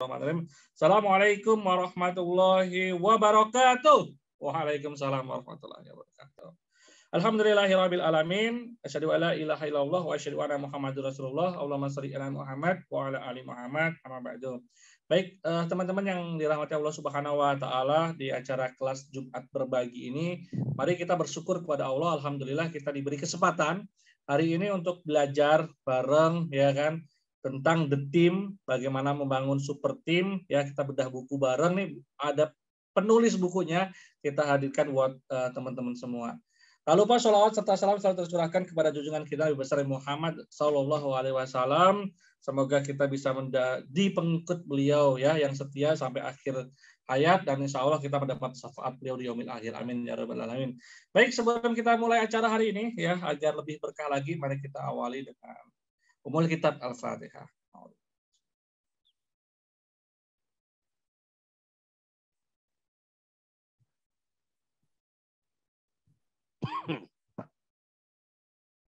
Assalamualaikum warahmatullahi wabarakatuh. Waalaikumsalam warahmatullahi wabarakatuh. Alhamdulillahirabbil alamin. Asyhadu alla ilaha illallah wa asyhadu anna Muhammadur Rasulullah. Allahumma shalli ala Muhammad wa ala ali Muhammad. Amma ba'du. Baik, teman-teman yang dirahmati Allah Subhanahu wa taala, di acara kelas Jumat berbagi ini, mari kita bersyukur kepada Allah. Alhamdulillah kita diberi kesempatan hari ini untuk belajar bareng, ya kan, tentang the team, bagaimana membangun super team. Ya, kita bedah buku bareng nih, ada penulis bukunya, kita hadirkan buat teman-teman semua. Tak lupa sholawat serta salam selalu tercurahkan kepada junjungan kita Nabi besar Muhammad Sallallahu Alaihi Wasallam. Semoga kita bisa menjadi pengikut beliau, ya, yang setia sampai akhir hayat, dan insya Allah kita mendapat syafaat beliau di yaumil akhir. Amin ya rabbal alamin. Baik, sebelum kita mulai acara hari ini, ya, agar lebih berkah lagi, mari kita awali dengan Umul Kitab Al-Fatihah.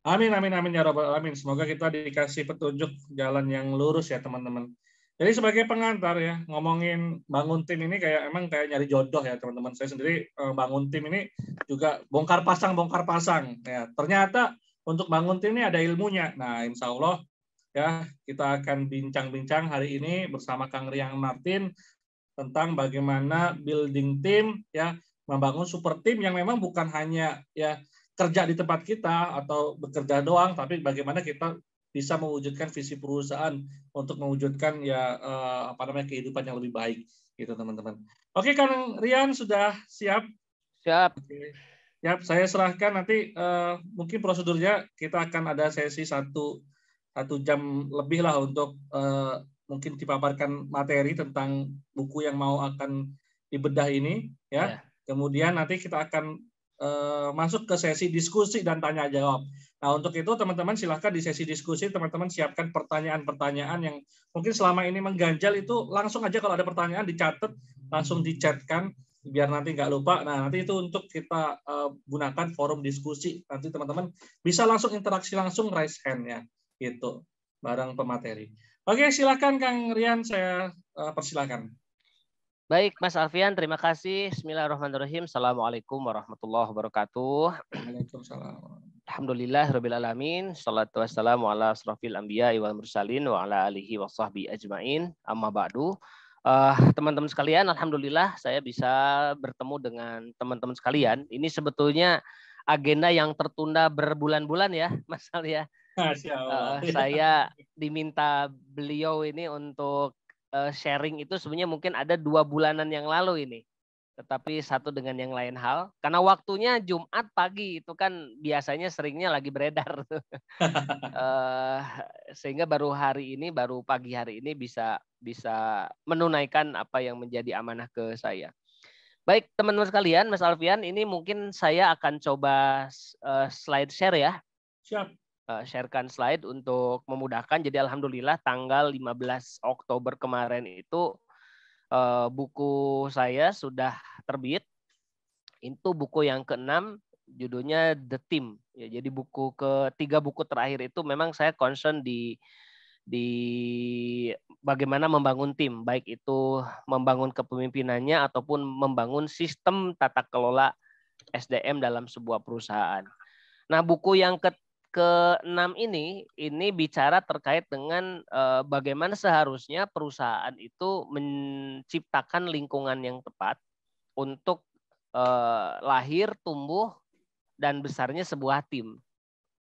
Amin, amin, amin ya rabbal alamin. Semoga kita dikasih petunjuk jalan yang lurus, ya teman-teman. Jadi sebagai pengantar, ya, ngomongin bangun tim ini emang kayak nyari jodoh, ya teman-teman. Saya sendiri bangun tim ini juga bongkar pasang. Ya, ternyata untuk bangun tim ini ada ilmunya. Nah, insya Allah, ya, kita akan bincang-bincang hari ini bersama Kang Rian Martin tentang bagaimana building tim, ya, membangun super tim yang memang bukan hanya, ya, kerja di tempat kita atau bekerja doang, tapi bagaimana kita bisa mewujudkan visi perusahaan untuk mewujudkan, ya, kehidupan yang lebih baik, gitu teman-teman. Oke, Kang Rian sudah siap? Siap. Oke. Ya, saya serahkan nanti mungkin prosedurnya kita akan ada sesi satu jam lebih lah untuk mungkin dipaparkan materi tentang buku yang mau akan dibedah ini, ya. Kemudian nanti kita akan masuk ke sesi diskusi dan tanya jawab. Nah, untuk itu teman-teman silahkan di sesi diskusi teman-teman siapkan pertanyaan-pertanyaan yang mungkin selama ini mengganjal, itu langsung aja kalau ada pertanyaan dicatat, langsung dicatkan biar nanti nggak lupa. Nah, nanti itu untuk kita gunakan forum diskusi. Nanti teman-teman bisa langsung interaksi langsung, raise hand, ya, gitu, bareng pemateri. Oke, silakan Kang Rian, saya persilakan. Baik, Mas Alfian, terima kasih. Bismillahirrahmanirrahim. Assalamualaikum warahmatullahi wabarakatuh. Waalaikumsalam. Alhamdulillah rabbil alamin. Shalatu wassalamu ala asrofil anbiya wal mursalin wa ala alihi wa sahbihi ajmain. Amma ba'du. Teman-teman sekalian, alhamdulillah saya bisa bertemu dengan teman-teman sekalian. Ini sebetulnya agenda yang tertunda berbulan-bulan, ya, Mas Al, ya. Saya diminta beliau ini untuk sharing itu sebenarnya mungkin ada 2 bulanan yang lalu ini, tetapi satu dengan yang lain hal, karena waktunya Jumat pagi itu kan biasanya seringnya lagi beredar sehingga baru pagi hari ini bisa menunaikan apa yang menjadi amanah ke saya. Baik teman-teman sekalian, Mas Alfian, ini mungkin saya akan coba slide share, ya. Siap. Sharekan slide untuk memudahkan. Jadi alhamdulillah tanggal 15 Oktober kemarin itu buku saya sudah terbit. Itu buku yang ke-6, judulnya The Team. Ya, jadi ketiga buku terakhir itu memang saya concern di bagaimana membangun tim, baik itu membangun kepemimpinannya ataupun membangun sistem tata kelola SDM dalam sebuah perusahaan. Nah, buku yang ke-6 ini bicara terkait dengan bagaimana seharusnya perusahaan itu menciptakan lingkungan yang tepat untuk lahir, tumbuh, dan besarnya sebuah tim.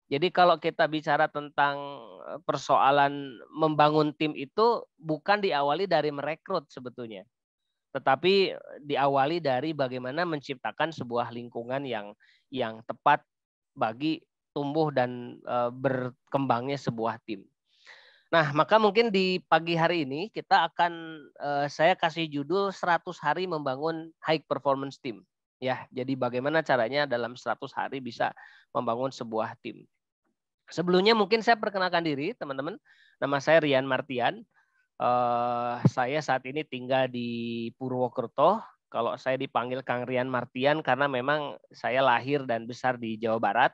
Jadi kalau kita bicara tentang persoalan membangun tim itu bukan diawali dari merekrut sebetulnya, tetapi diawali dari bagaimana menciptakan sebuah lingkungan yang tepat bagi tumbuh dan berkembangnya sebuah tim. Nah, maka mungkin di pagi hari ini kita akan saya kasih judul 100 hari membangun high performance team. Ya, jadi bagaimana caranya dalam 100 hari bisa membangun sebuah tim. Sebelumnya mungkin saya perkenalkan diri, teman-teman. Nama saya Rian Martian. Saya saat ini tinggal di Purwokerto. Kalau saya dipanggil Kang Rian Martian karena memang saya lahir dan besar di Jawa Barat.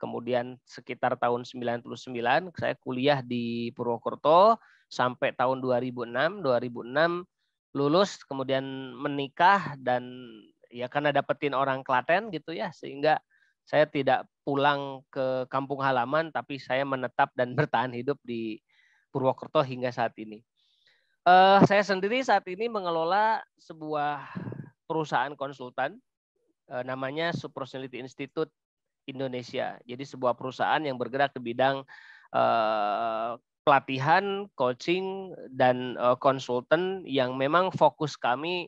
Kemudian sekitar tahun 99 saya kuliah di Purwokerto, sampai tahun 2006 lulus, kemudian menikah, dan ya karena dapetin orang Klaten gitu ya, sehingga saya tidak pulang ke kampung halaman, tapi saya menetap dan bertahan hidup di Purwokerto hingga saat ini. Saya sendiri saat ini mengelola sebuah perusahaan konsultan, namanya Supersonality Institute Indonesia. Jadi sebuah perusahaan yang bergerak di bidang pelatihan, coaching, dan konsultan, yang memang fokus kami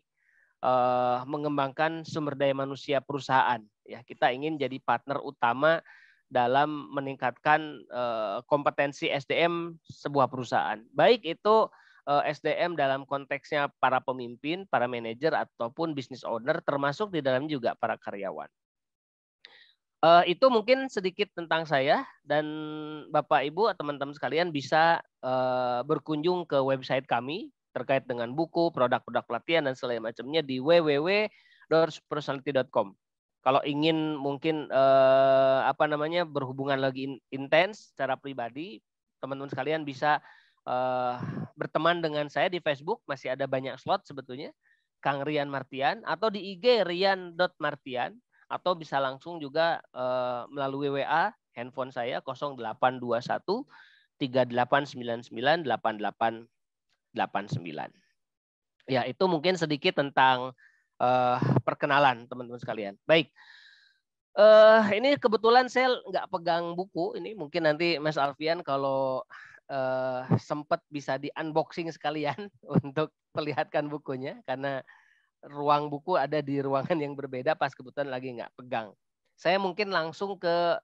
mengembangkan sumber daya manusia perusahaan. Ya, kita ingin jadi partner utama dalam meningkatkan kompetensi SDM sebuah perusahaan. Baik itu SDM dalam konteksnya para pemimpin, para manajer, ataupun business owner, termasuk di dalam juga para karyawan. Itu mungkin sedikit tentang saya, dan Bapak Ibu atau teman-teman sekalian bisa berkunjung ke website kami terkait dengan buku, produk-produk pelatihan dan segala macamnya di www.supersonality.com. Kalau ingin mungkin berhubungan lagi intens secara pribadi, teman-teman sekalian bisa berteman dengan saya di Facebook, masih ada banyak slot sebetulnya, Kang Rian Martian, atau di IG rian.martian, atau bisa langsung juga melalui WA handphone saya 0821 3899 8889. Ya, itu mungkin sedikit tentang perkenalan teman-teman sekalian. Baik, ini kebetulan saya nggak pegang buku ini, mungkin nanti Mas Alfian kalau sempat bisa di unboxing sekalian untuk perlihatkan bukunya, karena ruang buku ada di ruangan yang berbeda, pas kebetulan lagi nggak pegang. Saya mungkin langsung ke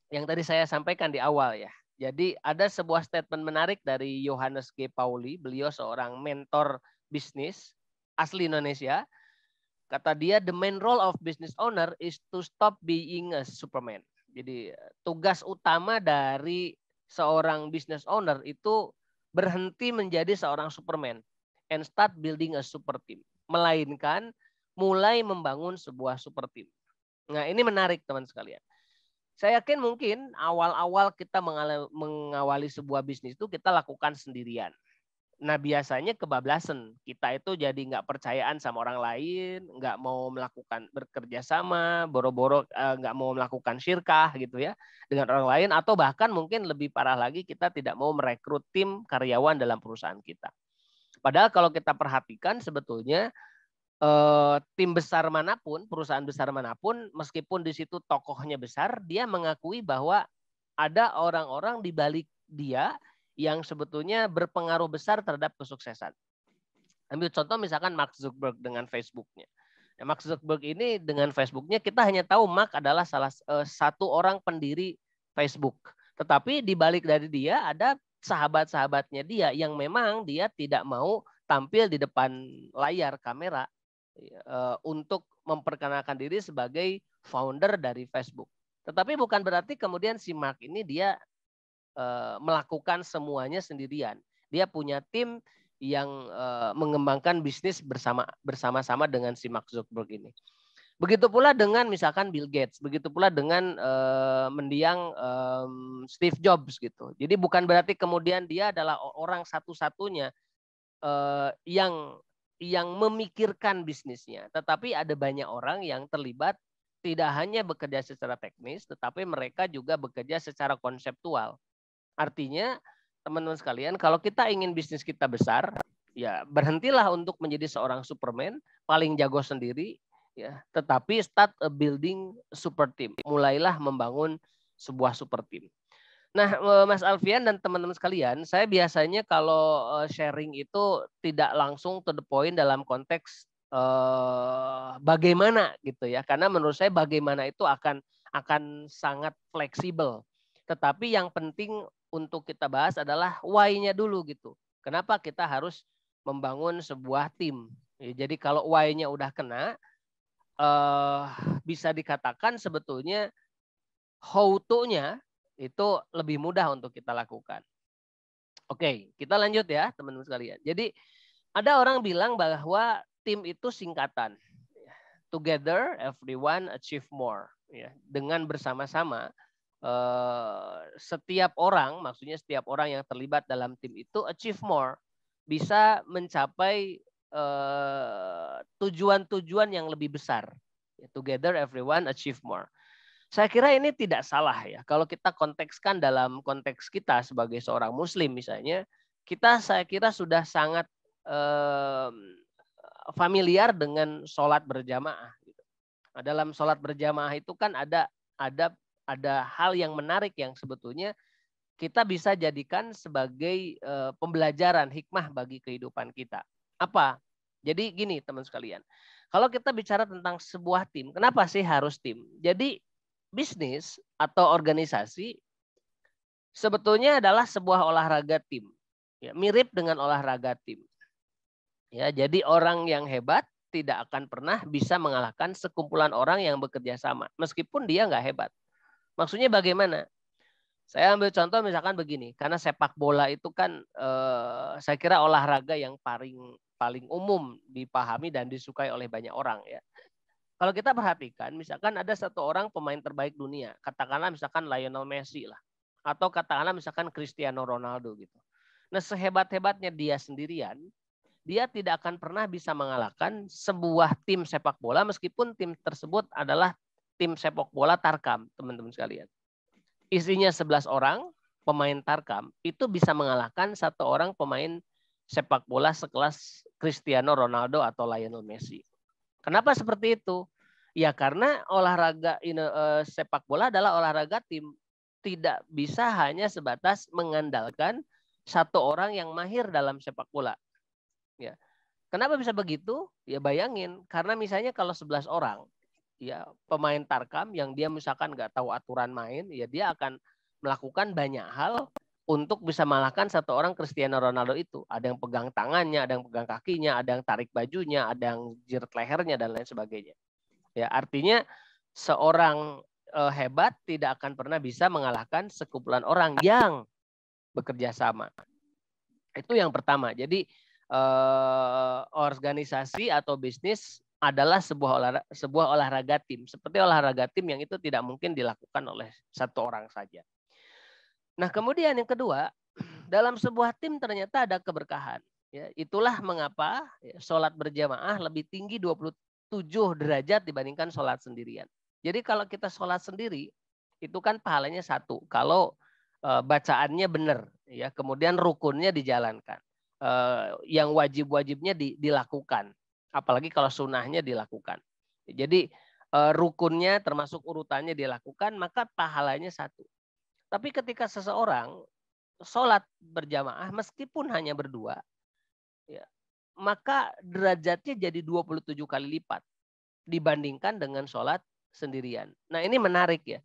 yang tadi saya sampaikan di awal ya. Jadi ada sebuah statement menarik dari Johannes G. Pauli, beliau seorang mentor bisnis asli Indonesia. Kata dia, the main role of business owner is to stop being a Superman. Jadi tugas utama dari seorang business owner itu berhenti menjadi seorang Superman and start building a super team. Melainkan mulai membangun sebuah super team. Nah, ini menarik teman sekalian. Saya yakin mungkin awal-awal kita mengawali sebuah bisnis itu kita lakukan sendirian. Nah, biasanya kebablasan. Kita itu jadi nggak percayaan sama orang lain, nggak mau melakukan bekerja sama, boro-boro nggak mau melakukan syirkah gitu ya dengan orang lain, atau bahkan mungkin lebih parah lagi, kita tidak mau merekrut tim karyawan dalam perusahaan kita. Padahal kalau kita perhatikan sebetulnya tim besar manapun, perusahaan besar manapun, meskipun di situ tokohnya besar, dia mengakui bahwa ada orang-orang di balik dia yang sebetulnya berpengaruh besar terhadap kesuksesan. Ambil contoh misalkan Mark Zuckerberg dengan Facebook-nya. Nah, Mark Zuckerberg ini dengan Facebook-nya, kita hanya tahu Mark adalah salah satu orang pendiri Facebook. Tetapi di balik dari dia ada sahabat-sahabatnya dia yang memang dia tidak mau tampil di depan layar kamera untuk memperkenalkan diri sebagai founder dari Facebook. Tetapi bukan berarti kemudian si Mark ini dia melakukan semuanya sendirian. Dia punya tim yang mengembangkan bisnis bersama-sama dengan si Mark Zuckerberg ini. Begitu pula dengan misalkan Bill Gates, begitu pula dengan mendiang Steve Jobs gitu. Jadi bukan berarti kemudian dia adalah orang satu-satunya yang memikirkan bisnisnya, tetapi ada banyak orang yang terlibat, tidak hanya bekerja secara teknis, tetapi mereka juga bekerja secara konseptual. Artinya teman-teman sekalian, kalau kita ingin bisnis kita besar, ya berhentilah untuk menjadi seorang Superman paling jago sendiri, ya, tetapi start a building super team. Mulailah membangun sebuah super team. Nah, Mas Alfian dan teman-teman sekalian, saya biasanya kalau sharing itu tidak langsung to the point dalam konteks bagaimana gitu ya, karena menurut saya bagaimana itu akan sangat fleksibel. Tetapi yang penting untuk kita bahas adalah why-nya dulu gitu. Kenapa kita harus membangun sebuah tim? Ya, jadi kalau why-nya udah kena, bisa dikatakan sebetulnya how to-nya itu lebih mudah untuk kita lakukan. Oke, kita lanjut ya teman-teman sekalian. Jadi ada orang bilang bahwa tim itu singkatan. Together everyone achieve more. Ya, dengan bersama-sama setiap orang, maksudnya setiap orang yang terlibat dalam tim itu achieve more, bisa mencapai tujuan-tujuan yang lebih besar. Together everyone achieve more. Saya kira ini tidak salah ya. Kalau kita kontekskan dalam konteks kita sebagai seorang muslim misalnya, saya kira sudah sangat familiar dengan sholat berjamaah. Nah, dalam sholat berjamaah itu kan ada hal yang menarik yang sebetulnya kita bisa jadikan sebagai pembelajaran hikmah bagi kehidupan kita. Apa? Jadi gini teman sekalian, kalau kita bicara tentang sebuah tim, kenapa sih harus tim? Jadi bisnis atau organisasi sebetulnya adalah sebuah olahraga tim. Ya, mirip dengan olahraga tim. Ya, jadi orang yang hebat tidak akan pernah bisa mengalahkan sekumpulan orang yang bekerja sama, meskipun dia nggak hebat. Maksudnya bagaimana? Saya ambil contoh misalkan begini, karena sepak bola itu kan saya kira olahraga yang paling umum dipahami dan disukai oleh banyak orang ya. Kalau kita perhatikan, misalkan ada satu orang pemain terbaik dunia, katakanlah misalkan Lionel Messi lah, atau katakanlah misalkan Cristiano Ronaldo gitu. Nah, sehebat-hebatnya dia sendirian, dia tidak akan pernah bisa mengalahkan sebuah tim sepak bola meskipun tim tersebut adalah tim sepak bola Tarkam, teman-teman sekalian. Isinya 11 orang pemain Tarkam itu bisa mengalahkan satu orang pemain sepak bola sekelas Cristiano Ronaldo atau Lionel Messi. Kenapa seperti itu? Ya karena olahraga sepak bola adalah olahraga tim. Tidak bisa hanya sebatas mengandalkan satu orang yang mahir dalam sepak bola. Ya. Kenapa bisa begitu? Ya bayangin, karena misalnya kalau 11 orang ya pemain Tarkam yang dia misalkan nggak tahu aturan main, ya dia akan melakukan banyak hal untuk bisa mengalahkan satu orang Cristiano Ronaldo itu. Ada yang pegang tangannya, ada yang pegang kakinya, ada yang tarik bajunya, ada yang jirat lehernya dan lain sebagainya. Ya artinya seorang hebat tidak akan pernah bisa mengalahkan sekumpulan orang yang bekerja sama. Itu yang pertama. Jadi organisasi atau bisnis adalah sebuah olahraga tim. Seperti olahraga tim yang itu tidak mungkin dilakukan oleh satu orang saja. Nah kemudian yang kedua, dalam sebuah tim ternyata ada keberkahan. Ya, itulah mengapa sholat berjamaah lebih tinggi 27 derajat dibandingkan sholat sendirian. Jadi kalau kita sholat sendiri, itu kan pahalanya 1. Kalau bacaannya benar, ya, kemudian rukunnya dijalankan. Yang wajib-wajibnya dilakukan. Apalagi kalau sunnahnya dilakukan. Jadi rukunnya termasuk urutannya dilakukan, maka pahalanya 1. Tapi ketika seseorang sholat berjamaah meskipun hanya berdua, ya, maka derajatnya jadi 27 kali lipat dibandingkan dengan sholat sendirian. Nah ini menarik ya.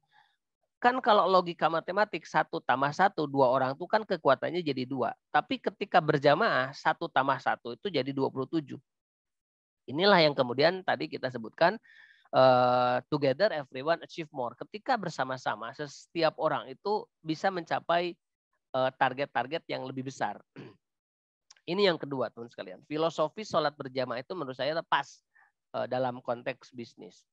Kan kalau logika matematik 1 tambah 1, 2 orang itu kan kekuatannya jadi 2. Tapi ketika berjamaah 1 tambah 1 itu jadi 27. Inilah yang kemudian tadi kita sebutkan together everyone achieve more. Ketika bersama-sama setiap orang itu bisa mencapai target-target yang lebih besar. Ini yang kedua teman sekalian. Filosofi sholat berjamaah itu menurut saya pas dalam konteks bisnis.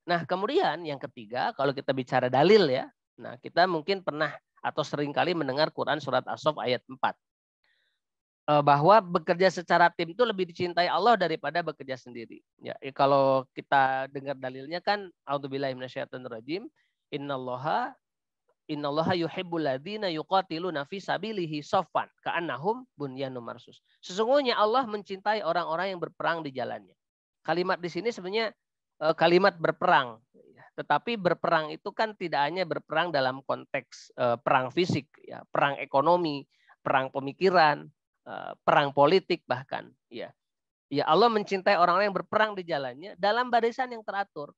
Nah kemudian yang ketiga, kalau kita bicara dalil ya, nah kita mungkin pernah atau seringkali mendengar Quran surat As-Saff ayat 4. Bahwa bekerja secara tim itu lebih dicintai Allah daripada bekerja sendiri. Ya, kalau kita dengar dalilnya kan, A'udzubillahi minasyaitonirrajim, innallaha yuhibbul ladzina yuqatiluna fi sabilihi shaffan ka'annahum bunyanun marsus. Sesungguhnya Allah mencintai orang-orang yang berperang di jalannya. Kalimat di sini sebenarnya kalimat berperang, tetapi berperang itu kan tidak hanya berperang dalam konteks perang fisik, ya, perang ekonomi, perang pemikiran, perang politik bahkan, ya. Ya Allah mencintai orang-orang yang berperang di jalannya dalam barisan yang teratur.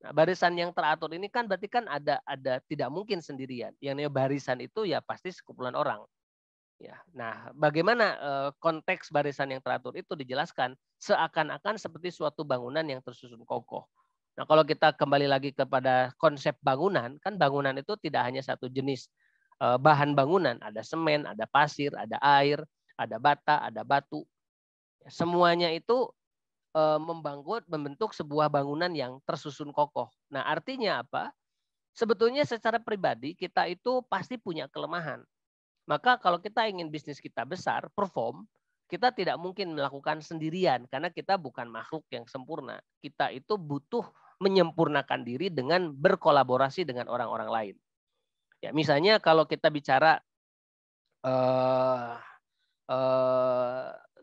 Nah, barisan yang teratur ini kan berarti kan ada tidak mungkin sendirian. Yang namanya barisan itu ya pasti sekumpulan orang. Ya, nah, bagaimana konteks barisan yang teratur itu dijelaskan seakan-akan seperti suatu bangunan yang tersusun kokoh. Nah, kalau kita kembali lagi kepada konsep bangunan, kan bangunan itu tidak hanya satu jenis bahan bangunan, ada semen, ada pasir, ada air, ada bata, ada batu. Semuanya itu membentuk sebuah bangunan yang tersusun kokoh. Nah, artinya apa? Sebetulnya secara pribadi kita itu pasti punya kelemahan. Maka kalau kita ingin bisnis kita besar, perform, kita tidak mungkin melakukan sendirian karena kita bukan makhluk yang sempurna. Kita itu butuh menyempurnakan diri dengan berkolaborasi dengan orang-orang lain. Ya, misalnya kalau kita bicara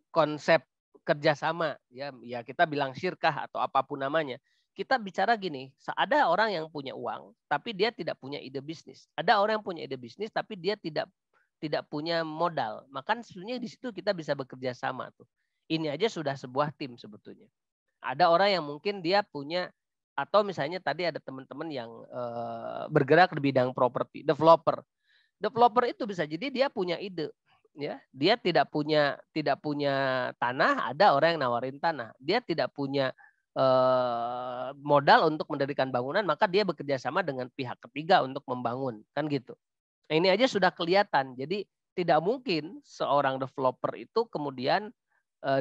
konsep kerjasama, ya kita bilang syirkah atau apapun namanya. Kita bicara gini, ada orang yang punya uang, tapi dia tidak punya ide bisnis. Ada orang yang punya ide bisnis, tapi dia tidak punya modal. Maka sebenarnya di situ kita bisa bekerja sama tuh. Ini aja sudah sebuah tim sebetulnya. Ada orang yang mungkin dia punya, atau misalnya tadi ada teman-teman yang bergerak di bidang properti, developer. Developer itu bisa jadi dia punya ide, ya. Dia tidak punya tanah, ada orang yang nawarin tanah. Dia tidak punya modal untuk mendirikan bangunan, maka dia bekerja sama dengan pihak ketiga untuk membangun, kan gitu. Nah, ini aja sudah kelihatan. Jadi tidak mungkin seorang developer itu kemudian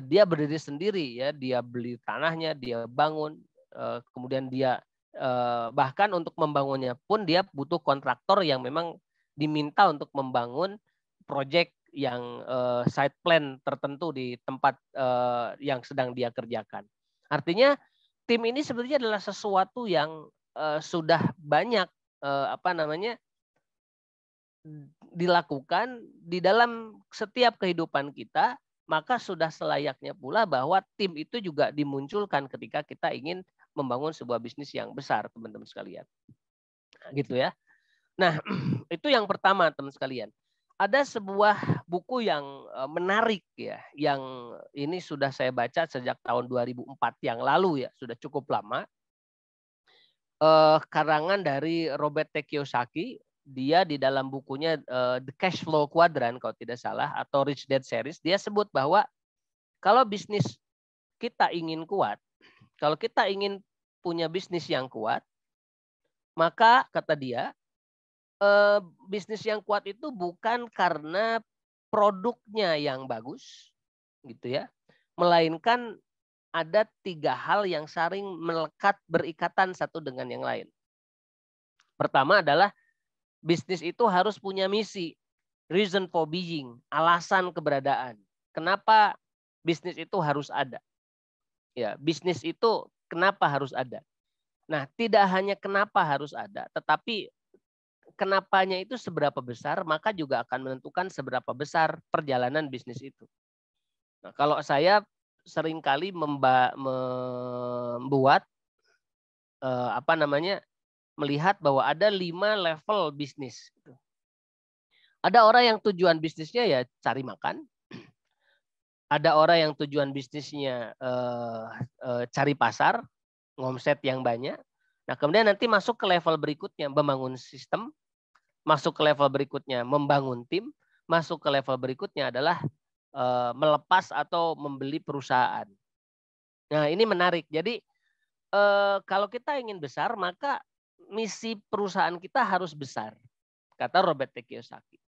dia berdiri sendiri, ya. Dia beli tanahnya, dia bangun, kemudian dia bahkan untuk membangunnya pun dia butuh kontraktor yang memang diminta untuk membangun proyek yang site plan tertentu di tempat yang sedang dia kerjakan. Artinya tim ini sebenarnya adalah sesuatu yang sudah banyak dilakukan di dalam setiap kehidupan kita, maka sudah selayaknya pula bahwa tim itu juga dimunculkan ketika kita ingin membangun sebuah bisnis yang besar, teman-teman sekalian. Nah, gitu ya. Nah, itu yang pertama, teman sekalian. Ada sebuah buku yang menarik ya, yang ini sudah saya baca sejak tahun 2004 yang lalu ya, sudah cukup lama. Karangan dari Robert T. Kiyosaki. Dia di dalam bukunya The Cash Flow Quadrant kalau tidak salah, atau Rich Dad Series, dia sebut bahwa kalau bisnis kita ingin kuat, kalau kita ingin punya bisnis yang kuat, maka kata dia, bisnis yang kuat itu bukan karena produknya yang bagus, gitu ya, melainkan ada 3 hal yang saling melekat berikatan satu dengan yang lain. Pertama adalah bisnis itu harus punya misi, reason for being, alasan keberadaan. Kenapa bisnis itu harus ada? Ya, bisnis itu kenapa harus ada? Nah, tidak hanya kenapa harus ada, tetapi kenapanya itu seberapa besar, maka juga akan menentukan seberapa besar perjalanan bisnis itu. Nah, kalau saya seringkali membuat melihat bahwa ada 5 level bisnis. Ada orang yang tujuan bisnisnya ya cari makan. Ada orang yang tujuan bisnisnya cari pasar, ngomset yang banyak. Nah, kemudian nanti masuk ke level berikutnya, membangun sistem. Masuk ke level berikutnya, membangun tim. Masuk ke level berikutnya adalah melepas atau membeli perusahaan. Nah, ini menarik. Jadi kalau kita ingin besar, maka misi perusahaan kita harus besar, kata Robert T. Kiyosaki.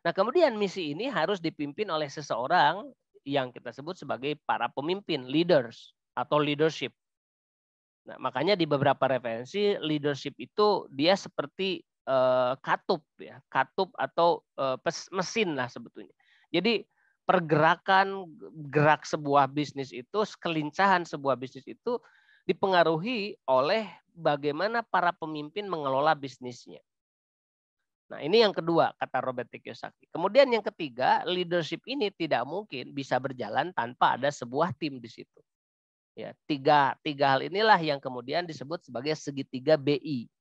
Nah, kemudian misi ini harus dipimpin oleh seseorang yang kita sebut sebagai para pemimpin, leaders atau leadership. Nah, makanya di beberapa referensi leadership itu dia seperti katup ya, katup atau mesin lah sebetulnya. Jadi pergerakan gerak sebuah bisnis itu, kelincahan sebuah bisnis itu dipengaruhi oleh bagaimana para pemimpin mengelola bisnisnya. Nah, ini yang kedua kata Robert T. Kiyosaki. Kemudian yang ketiga, leadership ini tidak mungkin bisa berjalan tanpa ada sebuah tim di situ. Ya, tiga hal inilah yang kemudian disebut sebagai segitiga BI.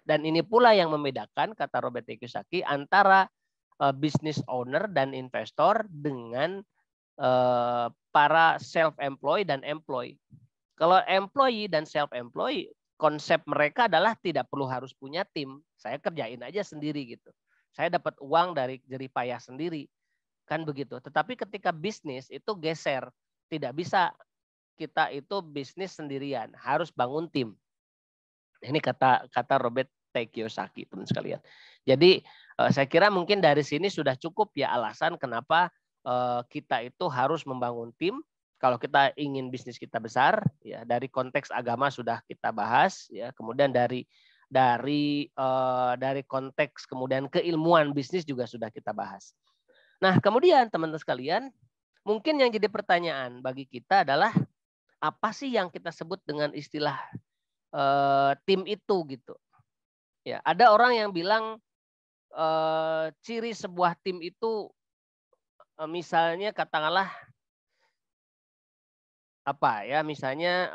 Dan ini pula yang membedakan kata Robert T. Kiyosaki antara business owner dan investor dengan para self-employed dan employee. Kalau employee dan self-employed, konsep mereka adalah tidak perlu harus punya tim. Saya kerjain aja sendiri gitu. Saya dapat uang dari jerih payah sendiri. Kan begitu. Tetapi ketika bisnis itu geser. Tidak bisa kita itu bisnis sendirian. Harus bangun tim. Ini kata Robert T. Kiyosaki, teman sekalian. Jadi saya kira mungkin dari sini sudah cukup ya alasan kenapa kita itu harus membangun tim. Kalau kita ingin bisnis kita besar, ya dari konteks agama sudah kita bahas, ya kemudian dari dari konteks kemudian keilmuan bisnis juga sudah kita bahas. Nah, kemudian teman-teman sekalian, mungkin yang jadi pertanyaan bagi kita adalah apa sih yang kita sebut dengan istilah tim itu gitu. Ya, ada orang yang bilang ciri sebuah tim itu misalnya katakanlah apa ya, misalnya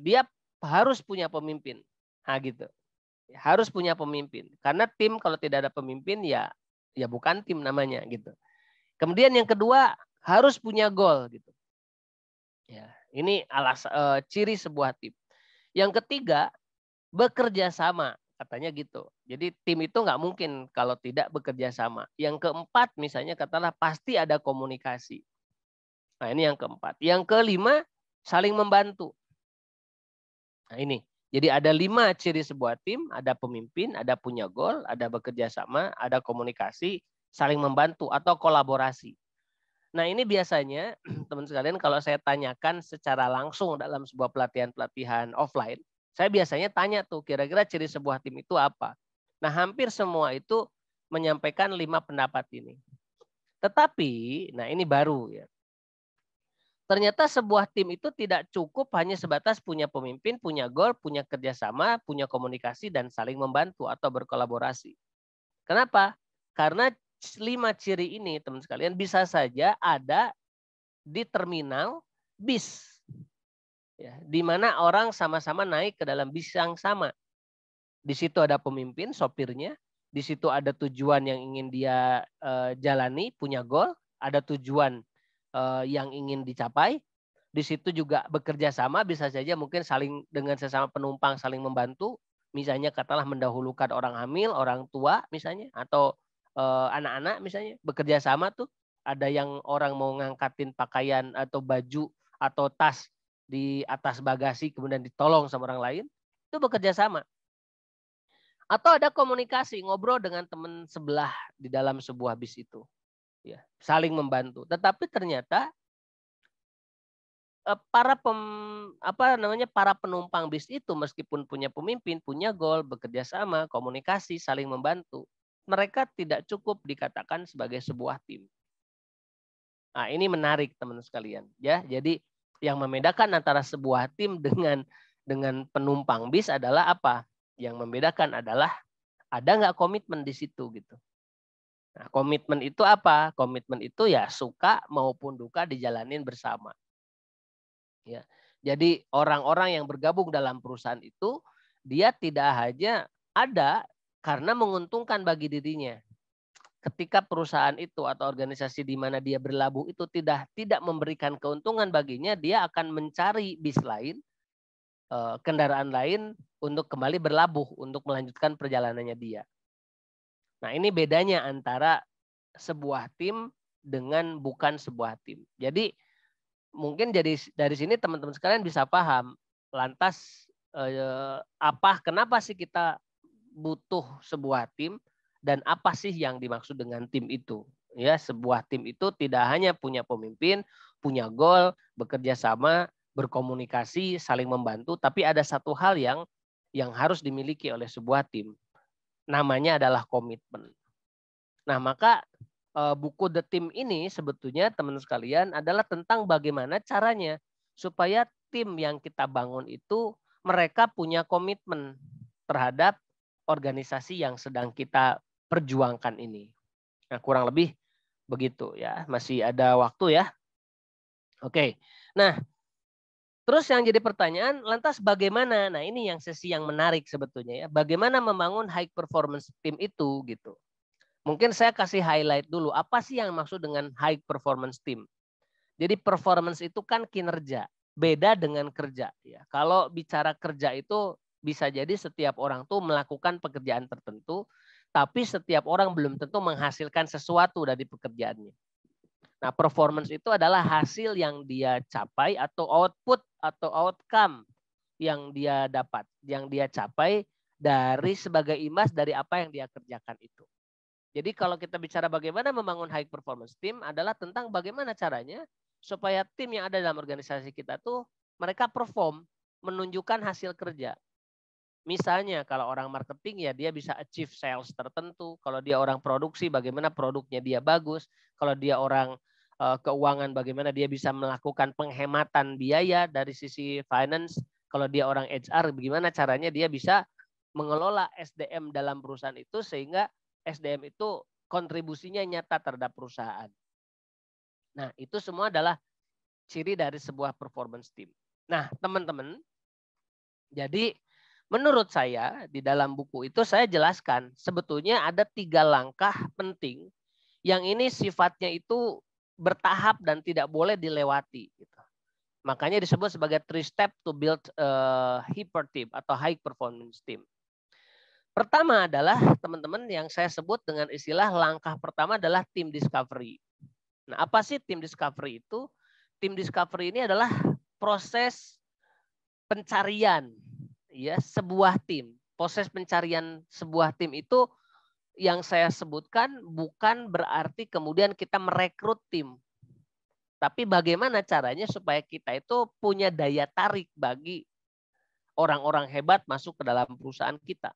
dia harus punya pemimpin. Nah, gitu. Harus punya pemimpin. Karena tim kalau tidak ada pemimpin ya bukan tim namanya gitu. Kemudian yang kedua harus punya goal gitu. Ya, ini ciri sebuah tim. Yang ketiga bekerja sama katanya gitu. Jadi tim itu nggak mungkin kalau tidak bekerja sama. Yang keempat misalnya katakanlah pasti ada komunikasi. Nah ini yang keempat. Yang kelima saling membantu. Nah ini. Jadi ada 5 ciri sebuah tim, ada pemimpin, ada punya goal, ada bekerja sama, ada komunikasi, saling membantu atau kolaborasi. Nah ini biasanya teman sekalian kalau saya tanyakan secara langsung dalam sebuah pelatihan-pelatihan offline, saya biasanya tanya tuh kira-kira ciri sebuah tim itu apa. Nah hampir semua itu menyampaikan 5 pendapat ini. Tetapi, nah ini baru ya. Ternyata sebuah tim itu tidak cukup hanya sebatas punya pemimpin, punya goal, punya kerjasama, punya komunikasi, dan saling membantu atau berkolaborasi. Kenapa? Karena 5 ciri ini, teman sekalian, bisa saja ada di terminal bis. Ya, di mana orang sama-sama naik ke dalam bis yang sama. Di situ ada pemimpin, sopirnya. Di situ ada tujuan yang ingin dia jalani, punya goal. Ada tujuan yang ingin dicapai. Di situ juga bekerja sama, bisa saja mungkin saling dengan sesama penumpang saling membantu. Misalnya katakanlah mendahulukan orang hamil, orang tua misalnya, atau anak-anak misalnya bekerja sama tuh. Ada yang orang mau ngangkatin pakaian atau baju atau tas di atas bagasi kemudian ditolong sama orang lain, itu bekerja sama. Atau ada komunikasi, ngobrol dengan teman sebelah di dalam sebuah bis itu. Ya, saling membantu. Tetapi ternyata para penumpang bis itu meskipun punya pemimpin, punya goal, bekerja sama, komunikasi, saling membantu, mereka tidak cukup dikatakan sebagai sebuah tim. Nah, ini menarik teman-teman sekalian, ya. Jadi yang membedakan antara sebuah tim dengan penumpang bis adalah apa? Yang membedakan adalah ada nggak komitmen di situ gitu. Nah, komitmen itu apa? Komitmen itu ya suka maupun duka dijalanin bersama. Ya. Jadi orang-orang yang bergabung dalam perusahaan itu dia tidak hanya ada karena menguntungkan bagi dirinya. Ketika perusahaan itu atau organisasi di mana dia berlabuh itu tidak memberikan keuntungan baginya, dia akan mencari bis lain, kendaraan lain untuk kembali berlabuh untuk melanjutkan perjalanannya dia. Nah, ini bedanya antara sebuah tim dengan bukan sebuah tim. Jadi mungkin dari sini teman-teman sekalian bisa paham lantas kenapa sih kita butuh sebuah tim dan apa sih yang dimaksud dengan tim itu. Ya, sebuah tim itu tidak hanya punya pemimpin, punya goal, bekerja sama, berkomunikasi, saling membantu, tapi ada satu hal yang harus dimiliki oleh sebuah tim. Namanya adalah komitmen. Nah, maka buku The Team ini sebetulnya teman sekalian adalah tentang bagaimana caranya supaya tim yang kita bangun itu mereka punya komitmen terhadap organisasi yang sedang kita perjuangkan ini. Nah, kurang lebih begitu ya. Masih ada waktu ya. Oke. Nah, terus yang jadi pertanyaan, lantas bagaimana? Nah, ini yang sesi yang menarik sebetulnya ya. Bagaimana membangun high performance team itu gitu. Mungkin saya kasih highlight dulu. Apa sih yang maksud dengan high performance team? Jadi performance itu kan kinerja. Beda dengan kerja. Ya. Kalau bicara kerja itu bisa jadi setiap orang tuh melakukan pekerjaan tertentu, tapi setiap orang belum tentu menghasilkan sesuatu dari pekerjaannya. Nah, performance itu adalah hasil yang dia capai atau output atau outcome yang dia dapat, yang dia capai dari sebagai imbas dari apa yang dia kerjakan itu. Jadi kalau kita bicara bagaimana membangun high performance team adalah tentang bagaimana caranya supaya tim yang ada dalam organisasi kita tuh mereka perform, menunjukkan hasil kerja. Misalnya kalau orang marketing ya dia bisa achieve sales tertentu. Kalau dia orang produksi bagaimana produknya dia bagus. Kalau dia orang keuangan bagaimana dia bisa melakukan penghematan biaya dari sisi finance. Kalau dia orang HR bagaimana caranya dia bisa mengelola SDM dalam perusahaan itu sehingga SDM itu kontribusinya nyata terhadap perusahaan. Nah, itu semua adalah ciri dari sebuah performance team. Nah, teman-teman, jadi menurut saya di dalam buku itu saya jelaskan sebetulnya ada 3 langkah penting yang ini sifatnya itu bertahap dan tidak boleh dilewati. Gitu. Makanya disebut sebagai 3 step to build a hyper team atau high performance team. Pertama adalah teman-teman yang saya sebut dengan istilah langkah pertama adalah team discovery. Nah, apa sih team discovery itu? Team discovery ini adalah proses pencarian ya sebuah tim. Proses pencarian sebuah tim itu yang saya sebutkan bukan berarti kemudian kita merekrut tim. Tapi bagaimana caranya supaya kita itu punya daya tarik bagi orang-orang hebat masuk ke dalam perusahaan kita.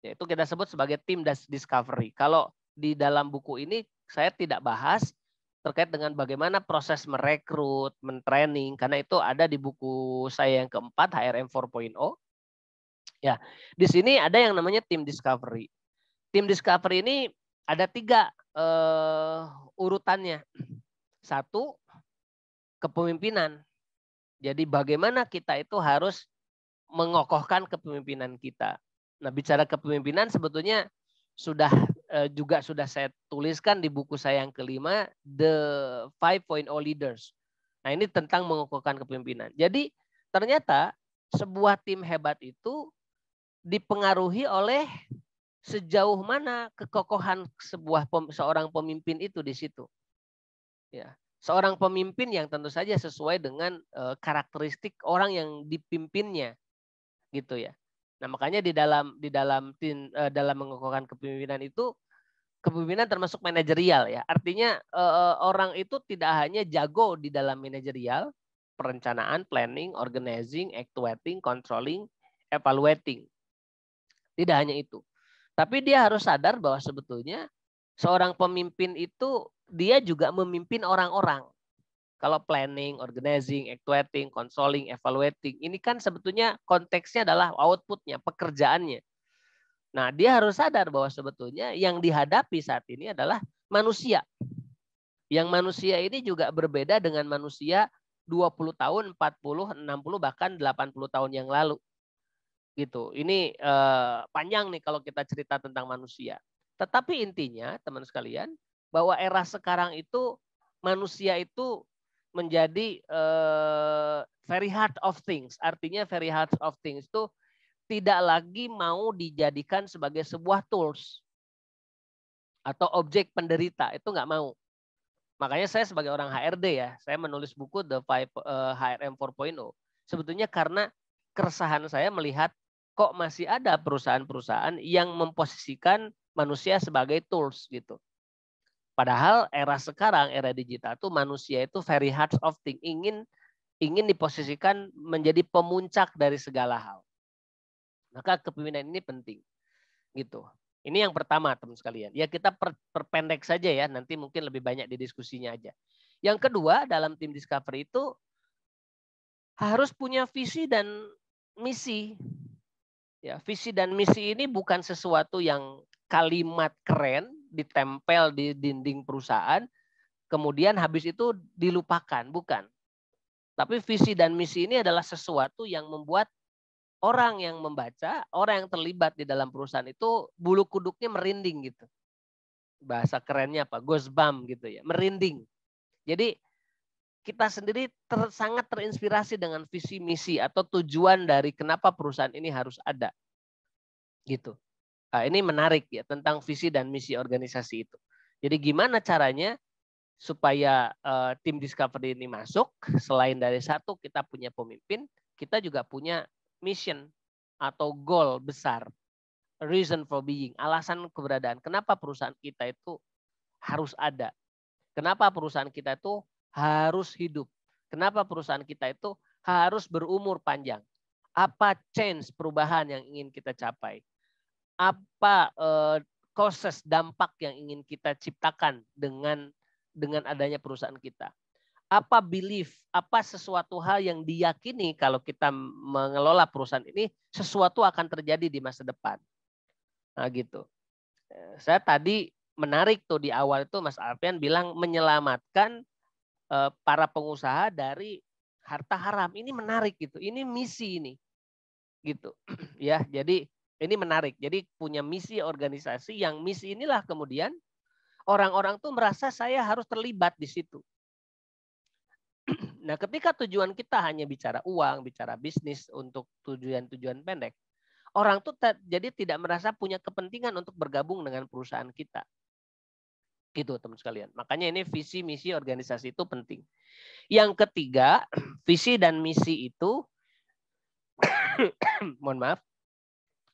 Yaitu kita sebut sebagai tim discovery. Kalau di dalam buku ini saya tidak bahas terkait dengan bagaimana proses merekrut, mentraining, karena itu ada di buku saya yang keempat, HRM 4.0. Ya, di sini ada yang namanya tim discovery. Tim discovery ini ada 3 urutannya. 1, kepemimpinan. Jadi bagaimana kita itu harus mengokohkan kepemimpinan kita. Nah, bicara kepemimpinan sebetulnya juga sudah saya tuliskan di buku saya yang kelima, The 5.0 Leaders. Nah, ini tentang mengokohkan kepemimpinan. Jadi ternyata sebuah tim hebat itu dipengaruhi oleh sejauh mana kekokohan seorang pemimpin itu di situ. Ya, seorang pemimpin yang tentu saja sesuai dengan karakteristik orang yang dipimpinnya, gitu ya. Nah, makanya di dalam mengokohkan kepemimpinan itu kepemimpinan termasuk manajerial ya. Artinya orang itu tidak hanya jago di dalam manajerial, perencanaan, planning, organizing, actuating, controlling, evaluating. Tidak hanya itu. Tapi dia harus sadar bahwa sebetulnya seorang pemimpin itu dia juga memimpin orang-orang. Kalau planning, organizing, actuating, controlling, evaluating, ini kan sebetulnya konteksnya adalah outputnya, pekerjaannya. Nah, dia harus sadar bahwa sebetulnya yang dihadapi saat ini adalah manusia. Yang manusia ini juga berbeda dengan manusia 20 tahun, 40, 60, bahkan 80 tahun yang lalu. Gitu. Ini panjang nih kalau kita cerita tentang manusia. Tetapi intinya teman sekalian bahwa era sekarang itu manusia itu menjadi very hard of things. Artinya very hard of things itu tidak lagi mau dijadikan sebagai sebuah tools atau objek penderita. Itu nggak mau. Makanya saya sebagai orang HRD ya, saya menulis buku The 5 HRM 4.0. Sebetulnya karena keresahan saya melihat kok masih ada perusahaan-perusahaan yang memposisikan manusia sebagai tools gitu. Padahal era sekarang, era digital itu manusia itu very hard of thing, ingin diposisikan menjadi pemuncak dari segala hal. Maka kepemimpinan ini penting gitu. Ini yang pertama teman sekalian. Ya kita perpendek saja ya, nanti mungkin lebih banyak di diskusinya aja. Yang kedua dalam tim discovery itu harus punya visi dan misi. Ya, visi dan misi ini bukan sesuatu yang kalimat keren ditempel di dinding perusahaan, kemudian habis itu dilupakan, bukan. Tapi visi dan misi ini adalah sesuatu yang membuat orang yang membaca, orang yang terlibat di dalam perusahaan itu bulu kuduknya merinding gitu. Bahasa kerennya apa? Goosebump gitu ya, merinding. Jadi kita sendiri sangat terinspirasi dengan visi misi atau tujuan dari kenapa perusahaan ini harus ada. Gitu. Nah, ini menarik ya tentang visi dan misi organisasi itu. Jadi gimana caranya supaya tim discovery ini masuk? Selain dari satu kita punya pemimpin, kita juga punya mission atau goal besar, reason for being, alasan keberadaan. Kenapa perusahaan kita itu harus ada? Kenapa perusahaan kita itu harus hidup? Kenapa perusahaan kita itu harus berumur panjang? Apa change, perubahan yang ingin kita capai? Apa causes, dampak yang ingin kita ciptakan dengan adanya perusahaan kita? Apa belief, apa sesuatu hal yang diyakini kalau kita mengelola perusahaan ini sesuatu akan terjadi di masa depan. Nah gitu. Saya tadi menarik tuh di awal itu Mas Alfian bilang menyelamatkan para pengusaha dari harta haram. Ini menarik gitu. Ini misi ini. Gitu. Ya, jadi ini menarik. Jadi punya misi organisasi yang misi inilah kemudian orang-orang tuh merasa saya harus terlibat di situ. Nah, ketika tujuan kita hanya bicara uang, bicara bisnis untuk tujuan-tujuan pendek, orang tuh jadi tidak merasa punya kepentingan untuk bergabung dengan perusahaan kita. Gitu teman sekalian. Makanya ini visi misi organisasi itu penting. Yang ketiga, visi dan misi itu mohon maaf,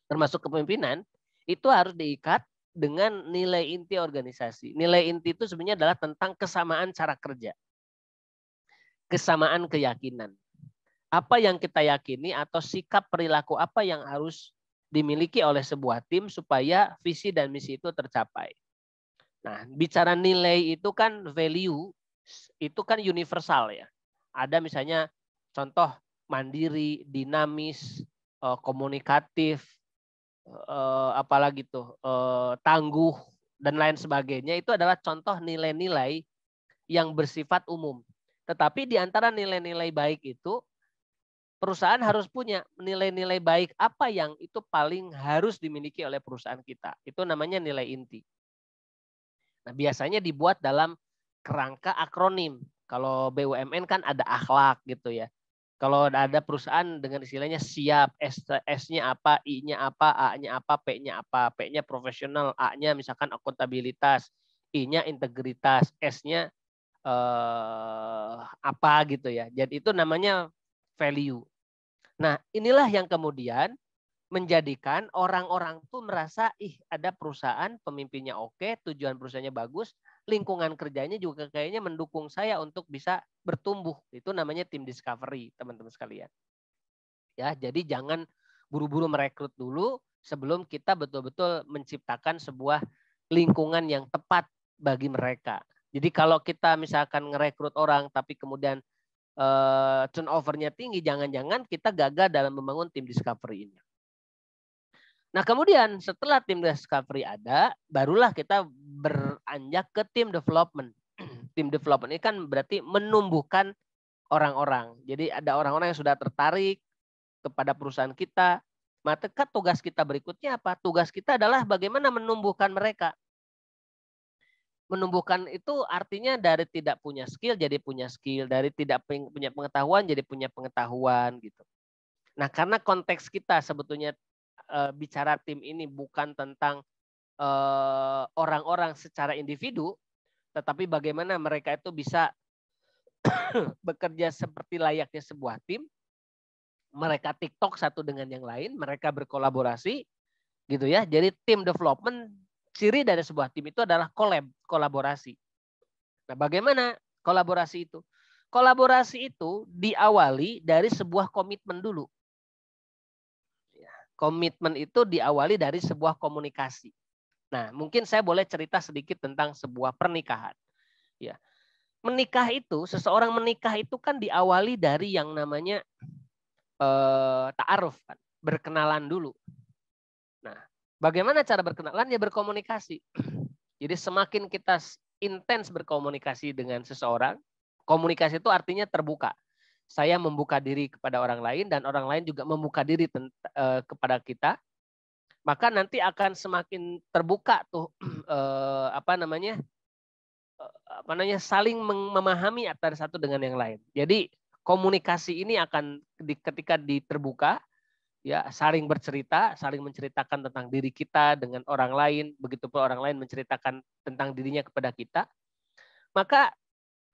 termasuk kepemimpinan itu harus diikat dengan nilai inti organisasi. Nilai inti itu sebenarnya adalah tentang kesamaan cara kerja. Kesamaan keyakinan. Apa yang kita yakini atau sikap perilaku apa yang harus dimiliki oleh sebuah tim supaya visi dan misi itu tercapai. Nah, bicara nilai itu kan value, itu kan universal ya. Ada misalnya contoh mandiri, dinamis, komunikatif, apalagi tuh, tangguh, dan lain sebagainya. Itu adalah contoh nilai-nilai yang bersifat umum. Tetapi di antara nilai-nilai baik itu, perusahaan harus punya nilai-nilai baik apa yang itu paling harus dimiliki oleh perusahaan kita. Itu namanya nilai inti. Nah, biasanya dibuat dalam kerangka akronim. Kalau BUMN kan ada akhlak gitu ya. Kalau ada perusahaan dengan istilahnya siap, S-nya apa, I-nya apa, A-nya apa, P-nya apa. P-nya profesional, A-nya misalkan akuntabilitas, I-nya integritas, S-nya apa gitu ya. Jadi itu namanya value. Nah, inilah yang kemudian menjadikan orang-orang tuh merasa ada perusahaan pemimpinnya oke, tujuan perusahaannya bagus, lingkungan kerjanya juga kayaknya mendukung saya untuk bisa bertumbuh. Itu namanya tim discovery, teman-teman sekalian. Ya, jadi jangan buru-buru merekrut dulu sebelum kita betul-betul menciptakan sebuah lingkungan yang tepat bagi mereka. Jadi kalau kita misalkan ngerekrut orang tapi kemudian turnover-nya tinggi, jangan-jangan kita gagal dalam membangun tim discovery ini. Nah, kemudian setelah tim discovery ada, barulah kita beranjak ke tim development. Tim development ini kan berarti menumbuhkan orang-orang. Jadi ada orang-orang yang sudah tertarik kepada perusahaan kita. Maka tugas kita berikutnya apa? Tugas kita adalah bagaimana menumbuhkan mereka. Menumbuhkan itu artinya dari tidak punya skill jadi punya skill, dari tidak punya pengetahuan jadi punya pengetahuan gitu. Nah, karena konteks kita sebetulnya bicara tim ini bukan tentang orang-orang secara individu, tetapi bagaimana mereka itu bisa bekerja seperti layaknya sebuah tim. Mereka TikTok satu dengan yang lain, mereka berkolaborasi, gitu ya. Jadi tim development, ciri dari sebuah tim itu adalah kolaborasi. Nah, bagaimana kolaborasi itu? Kolaborasi itu diawali dari sebuah komitmen dulu. Komitmen itu diawali dari sebuah komunikasi. Nah, mungkin saya boleh cerita sedikit tentang sebuah pernikahan. Ya, menikah itu, seseorang menikah itu kan diawali dari yang namanya ta'aruf, kan, berkenalan dulu. Nah, bagaimana cara berkenalan? Ya berkomunikasi. Jadi semakin kita intens berkomunikasi dengan seseorang, komunikasi itu artinya terbuka. Saya membuka diri kepada orang lain dan orang lain juga membuka diri kepada kita, maka nanti akan semakin terbuka tuh saling memahami antara satu dengan yang lain. Jadi komunikasi ini akan ketika terbuka, ya saling bercerita, saling menceritakan tentang diri kita dengan orang lain, begitu pula orang lain menceritakan tentang dirinya kepada kita, maka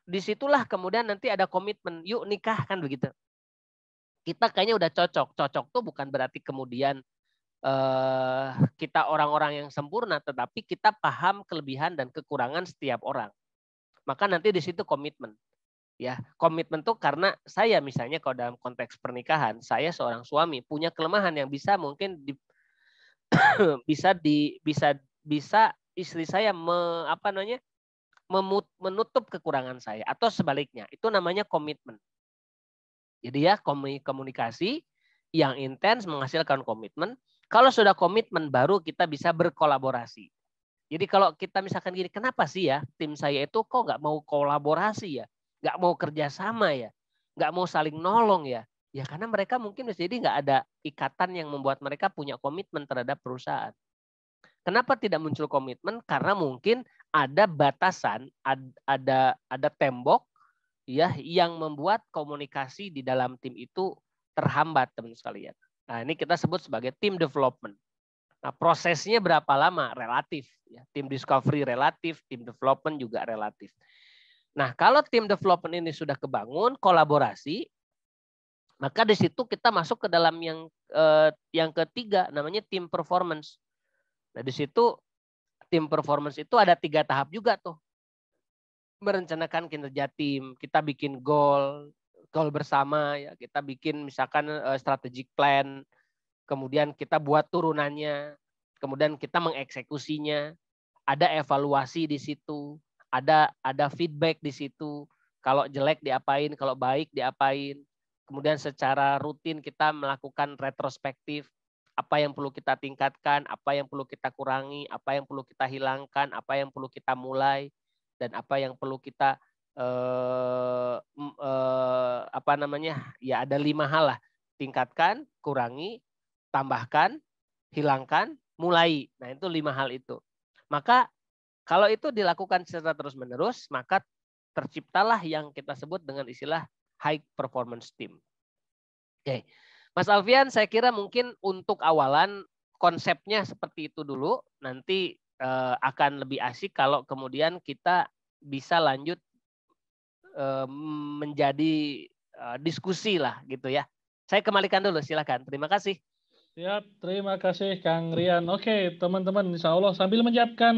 disitulah kemudian nanti ada komitmen, yuk nikah, kan begitu. Kita kayaknya udah cocok. Cocok tuh bukan berarti kemudian kita orang-orang yang sempurna, tetapi kita paham kelebihan dan kekurangan setiap orang. Maka nanti di situ komitmen. Ya, komitmen tuh karena saya misalnya kalau dalam konteks pernikahan, saya seorang suami punya kelemahan yang bisa mungkin bisa istri saya menutup kekurangan saya atau sebaliknya. Itu namanya komitmen. Jadi ya komunikasi yang intens menghasilkan komitmen. Kalau sudah komitmen baru kita bisa berkolaborasi. Jadi kalau kita misalkan gini, kenapa sih ya tim saya itu kok nggak mau kolaborasi ya, nggak mau kerjasama ya, nggak mau saling nolong ya? Ya karena mereka mungkin jadi nggak ada ikatan yang membuat mereka punya komitmen terhadap perusahaan. Kenapa tidak muncul komitmen? Karena mungkin ada batasan, ada tembok ya yang membuat komunikasi di dalam tim itu terhambat, teman sekalian. Nah, ini kita sebut sebagai team development. Nah, prosesnya berapa lama? Relatif. Ya. Tim discovery relatif, tim development juga relatif. Nah, kalau tim development ini sudah kebangun, kolaborasi, maka di situ kita masuk ke dalam yang ketiga, namanya tim performance. Nah, di situ tim performance itu ada 3 tahap juga tuh. Merencanakan kinerja tim, kita bikin goal bersama, ya kita bikin misalkan strategic plan, kemudian kita buat turunannya, kemudian kita mengeksekusinya, ada evaluasi di situ, ada feedback di situ, kalau jelek diapain, kalau baik diapain, kemudian secara rutin kita melakukan retrospektif, apa yang perlu kita tingkatkan, apa yang perlu kita kurangi, apa yang perlu kita hilangkan, apa yang perlu kita mulai, dan apa yang perlu kita ya ada 5 hal lah, tingkatkan, kurangi, tambahkan, hilangkan, mulai. Nah, itu 5 hal itu. Maka kalau itu dilakukan secara terus-menerus, maka terciptalah yang kita sebut dengan istilah high performance team. Oke. Mas Alfian, saya kira mungkin untuk awalan konsepnya seperti itu dulu. Nanti akan lebih asik kalau kemudian kita bisa lanjut menjadi diskusi lah gitu ya. Saya kembalikan dulu, silakan. Terima kasih. Siap, terima kasih Kang Rian. Oke, teman-teman, insya Allah sambil menyiapkan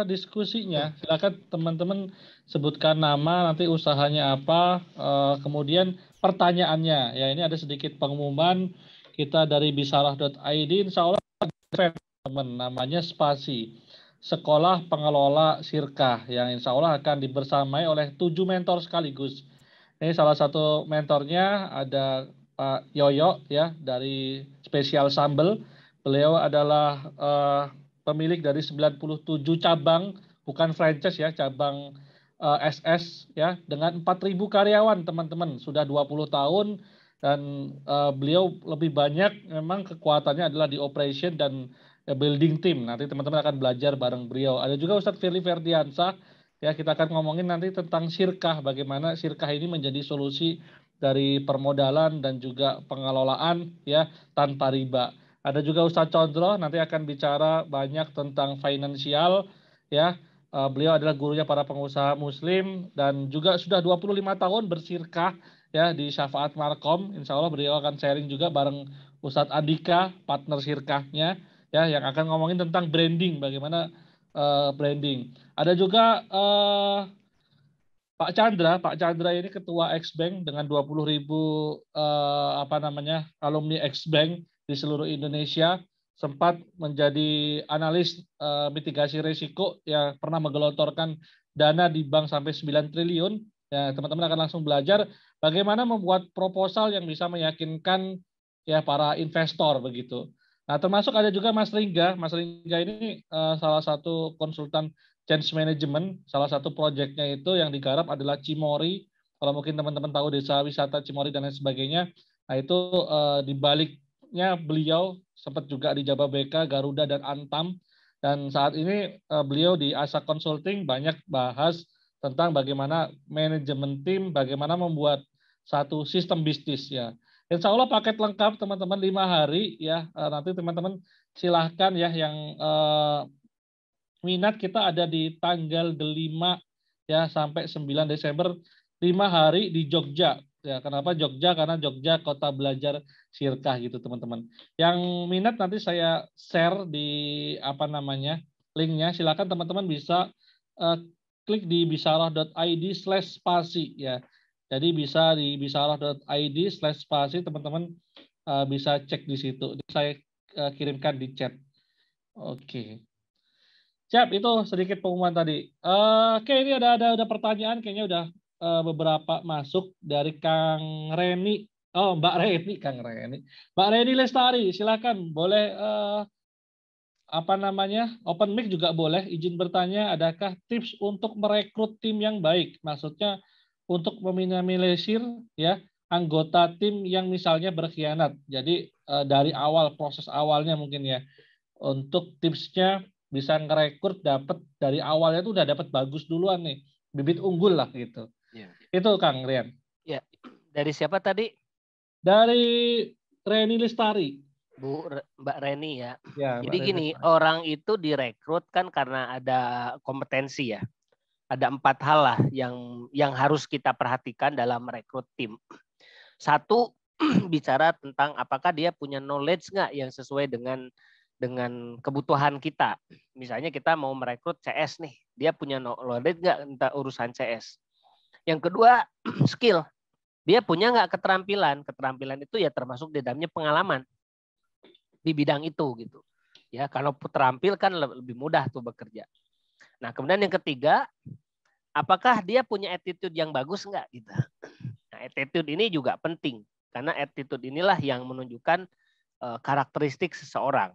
diskusinya, silakan teman-teman sebutkan nama, nanti usahanya apa, kemudian pertanyaannya. Ya, ini ada sedikit pengumuman kita dari bisarah.id, insya Allah teman namanya Spasi, Sekolah Pengelola Sirkah, yang insya Allah akan dibersamai oleh 7 mentor sekaligus. Ini salah satu mentornya ada Pak Yoyo ya dari Spesial Sambel. Beliau adalah pemilik dari 97 cabang, bukan franchise ya, cabang SS ya, dengan 4.000 karyawan teman-teman, sudah 20 tahun dan beliau lebih banyak memang kekuatannya adalah di operation dan building team. Nanti teman-teman akan belajar bareng beliau. Ada juga Ustadz Firly Ferdiansah. Ya, kita akan ngomongin nanti tentang sirkah, bagaimana sirkah ini menjadi solusi dari permodalan dan juga pengelolaan ya tanpa riba. Ada juga Ustadz Condro nanti akan bicara banyak tentang finansial ya. Beliau adalah gurunya para pengusaha muslim dan juga sudah 25 tahun bersirkah ya di Syafaat Markom. Insya Allah beliau akan sharing juga bareng Ustadz Andika, partner sirkahnya ya, yang akan ngomongin tentang branding, bagaimana branding. Ada juga Pak Chandra ini ketua X-Bank dengan 20.000 alumni X-Bank di seluruh Indonesia, sempat menjadi analis mitigasi risiko yang pernah menggelontorkan dana di bank sampai 9 triliun. Ya, teman-teman akan langsung belajar bagaimana membuat proposal yang bisa meyakinkan ya para investor begitu. Nah, termasuk ada juga Mas Ringga. Mas Ringga ini salah satu konsultan change management. Salah satu proyeknya itu yang digarap adalah Cimory. Kalau mungkin teman-teman tahu desa wisata Cimory dan lain sebagainya. Nah, itu di baliknya beliau sempat juga di Jababeka, Garuda, dan Antam. Dan saat ini beliau di Asa Consulting banyak bahas tentang bagaimana manajemen tim, bagaimana membuat satu sistem bisnis ya. Insya Allah paket lengkap teman-teman 5 hari ya. Nanti teman-teman silahkan ya yang minat, kita ada di tanggal 5 ya sampai 9 Desember 5 hari di Jogja. Ya, kenapa Jogja? Karena Jogja kota belajar sirkah gitu teman-teman. Yang minat nanti saya share di linknya. Silakan teman-teman bisa klik di bisarah.id/spasi ya. Jadi bisa di bisarah.id/spasi teman-teman bisa cek di situ. Saya kirimkan di chat. Oke. Siap, itu sedikit pengumuman tadi. Oke, ini ada pertanyaan kayaknya udah beberapa masuk dari Kang Reni. Oh, Mbak Reni, Kang Reni. Mbak Reni Lestari, silakan boleh open mic juga boleh. Izin bertanya, adakah tips untuk merekrut tim yang baik? Maksudnya untuk meminimalisir ya anggota tim yang misalnya berkhianat. Jadi dari awal proses awalnya mungkin ya. Untuk tipsnya bisa ngerekrut dapat dari awalnya tuh udah dapat bagus duluan nih. Bibit unggul lah gitu. Ya. Itu Kang Rian. Ya. Dari siapa tadi? Dari Reni Lestari. Mbak Reni ya. Ya, jadi gini, orang itu direkrut kan karena ada kompetensi ya. Ada 4 hal lah yang harus kita perhatikan dalam merekrut tim. 1, bicara tentang apakah dia punya knowledge nggak yang sesuai dengan kebutuhan kita. Misalnya kita mau merekrut CS nih, dia punya knowledge nggak tentang urusan CS. Yang kedua, skill. Dia punya nggak keterampilan. Keterampilan itu ya termasuk di dalamnya pengalaman di bidang itu gitu. Ya, kalau terampil kan lebih mudah tuh bekerja. Nah, kemudian yang ketiga, apakah dia punya attitude yang bagus enggak gitu. Nah, attitude ini juga penting karena attitude inilah yang menunjukkan karakteristik seseorang.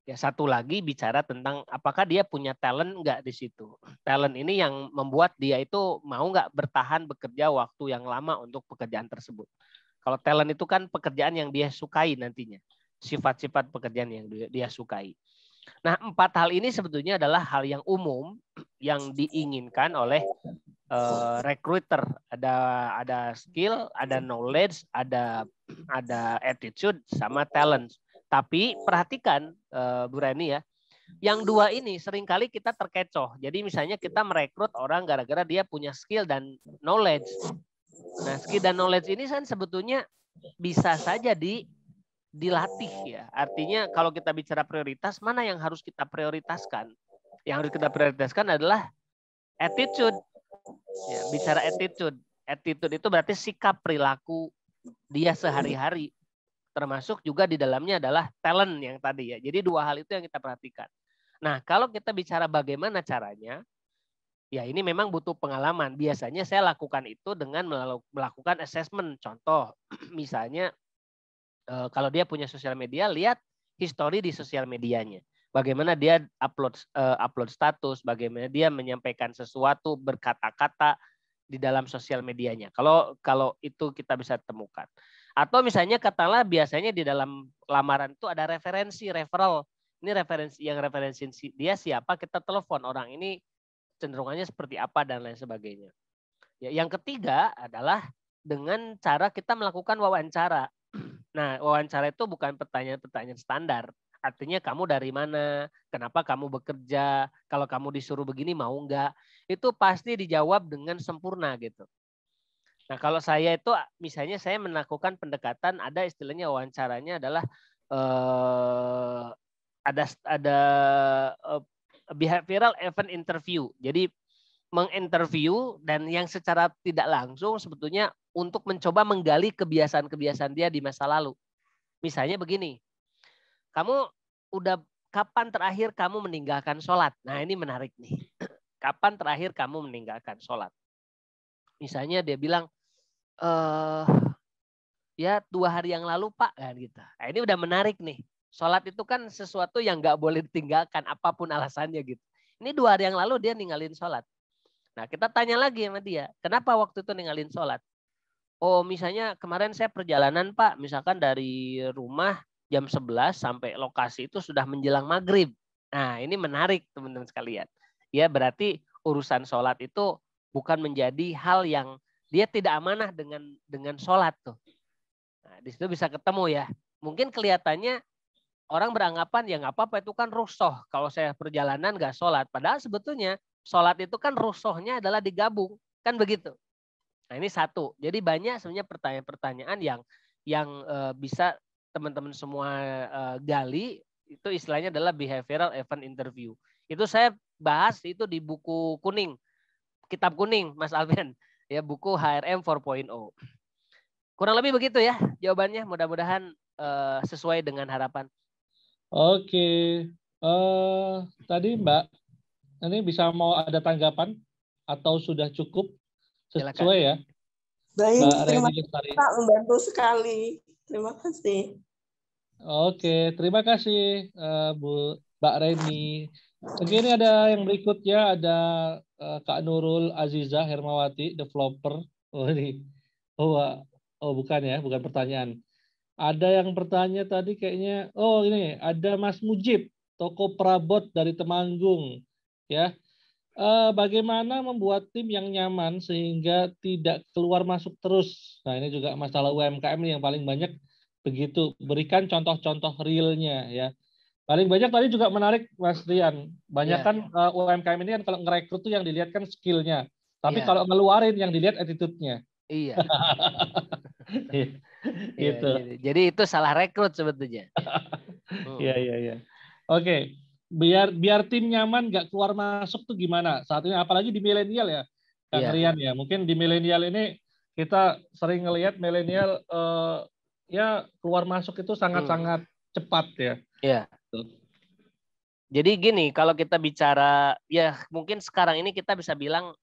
Ya, satu lagi bicara tentang apakah dia punya talent enggak di situ. Talent ini yang membuat dia itu mau enggak bertahan bekerja waktu yang lama untuk pekerjaan tersebut. Kalau talent itu kan pekerjaan yang dia sukai nantinya. Sifat-sifat pekerjaan yang dia sukai. Nah, 4 hal ini sebetulnya adalah hal yang umum yang diinginkan oleh recruiter. Ada skill, ada knowledge, ada attitude, sama talent. Tapi perhatikan Bu Reni ya, yang 2 ini seringkali kita terkecoh. Jadi misalnya kita merekrut orang gara-gara dia punya skill dan knowledge. Nah, skill dan knowledge ini kan sebetulnya bisa saja dilatih ya. Artinya kalau kita bicara prioritas, mana yang harus kita prioritaskan? Yang harus kita prioritaskan adalah attitude. Ya, bicara attitude. Attitude itu berarti sikap perilaku dia sehari-hari. Termasuk juga di dalamnya adalah talent yang tadi ya. Jadi 2 hal itu yang kita perhatikan. Nah, kalau kita bicara bagaimana caranya, ya ini memang butuh pengalaman. Biasanya saya lakukan itu dengan melakukan assessment. Contoh, misalnya kalau dia punya sosial media, lihat histori di sosial medianya. Bagaimana dia upload status, bagaimana dia menyampaikan sesuatu berkata-kata di dalam sosial medianya. Kalau itu kita bisa temukan. Atau misalnya katakanlah biasanya di dalam lamaran itu ada referral. Ini referensi dia siapa, kita telepon orang ini cenderungannya seperti apa dan lain sebagainya. Ya, yang ketiga adalah dengan cara kita melakukan wawancara. Nah, wawancara itu bukan pertanyaan-pertanyaan standar. Artinya kamu dari mana, kenapa kamu bekerja, kalau kamu disuruh begini mau enggak. Itu pasti dijawab dengan sempurna gitu. Nah, kalau saya itu misalnya saya melakukan pendekatan, ada istilahnya wawancaranya adalah ada behavioral event interview. Jadi menginterview dan yang secara tidak langsung sebetulnya untuk mencoba menggali kebiasaan-kebiasaan dia di masa lalu. Misalnya begini, kapan terakhir kamu meninggalkan sholat? Nah, ini menarik nih. Kapan terakhir kamu meninggalkan sholat? Misalnya dia bilang, ya 2 hari yang lalu Pak, kan gitu. Nah, ini udah menarik nih. Sholat itu kan sesuatu yang nggak boleh ditinggalkan apapun alasannya gitu. Ini 2 hari yang lalu dia ninggalin sholat. Nah, kita tanya lagi sama dia, kenapa waktu itu ninggalin sholat? Oh, misalnya kemarin saya perjalanan Pak, misalkan dari rumah jam 11 sampai lokasi itu sudah menjelang maghrib. Nah, ini menarik teman-teman sekalian. Ya, berarti urusan sholat itu bukan menjadi hal yang dia tidak amanah dengan sholat tuh. Nah, di situ bisa ketemu ya. Mungkin kelihatannya orang beranggapan ya nggak apa-apa, itu kan rusuh kalau saya perjalanan nggak sholat. Padahal sebetulnya sholat itu kan rusuhnya adalah digabung, kan begitu. Nah, ini satu. Jadi banyak sebenarnya pertanyaan-pertanyaan yang bisa teman-teman semua gali. Itu istilahnya adalah behavioral event interview. Itu saya bahas itu di buku kuning, kitab kuning, Mas Alvin. Ya, buku HRM 4.0. Kurang lebih begitu ya jawabannya. Mudah-mudahan sesuai dengan harapan. Oke. Tadi Mbak, ini bisa mau ada tanggapan atau sudah cukup sesuai ya? Baik, Mbak terima Reni kasih Pak, membantu sekali. Terima kasih. Oke, terima kasih Bu Mbak Reni. Oke, ini ada yang berikutnya, ada Kak Nurul Aziza Hermawati, developer. Oh ini, oh bukan ya, bukan pertanyaan. Ada yang bertanya tadi kayaknya, oh ini ada Mas Mujib, toko perabot dari Temanggung, ya. Bagaimana membuat tim yang nyaman sehingga tidak keluar masuk terus? Nah ini juga masalah UMKM yang paling banyak begitu. Berikan contoh-contoh realnya ya. Paling banyak tadi juga menarik Mas Rian. Banyak kan UMKM ini kan kalau ngerekrut tuh yang dilihat kan skillnya. Tapi kalau ngeluarin yang dilihat attitude-nya. Iya. Gitu. Jadi itu salah rekrut sebetulnya. Iya, iya, iya. Oke. Biar tim nyaman nggak keluar masuk tuh gimana? Saat ini apalagi di milenial ya. Kang Rian ya. Mungkin di milenial ini kita sering ngelihat milenial ya keluar masuk itu sangat-sangat cepat ya. Iya. Jadi gini, kalau kita bicara ya mungkin sekarang ini kita bisa bilang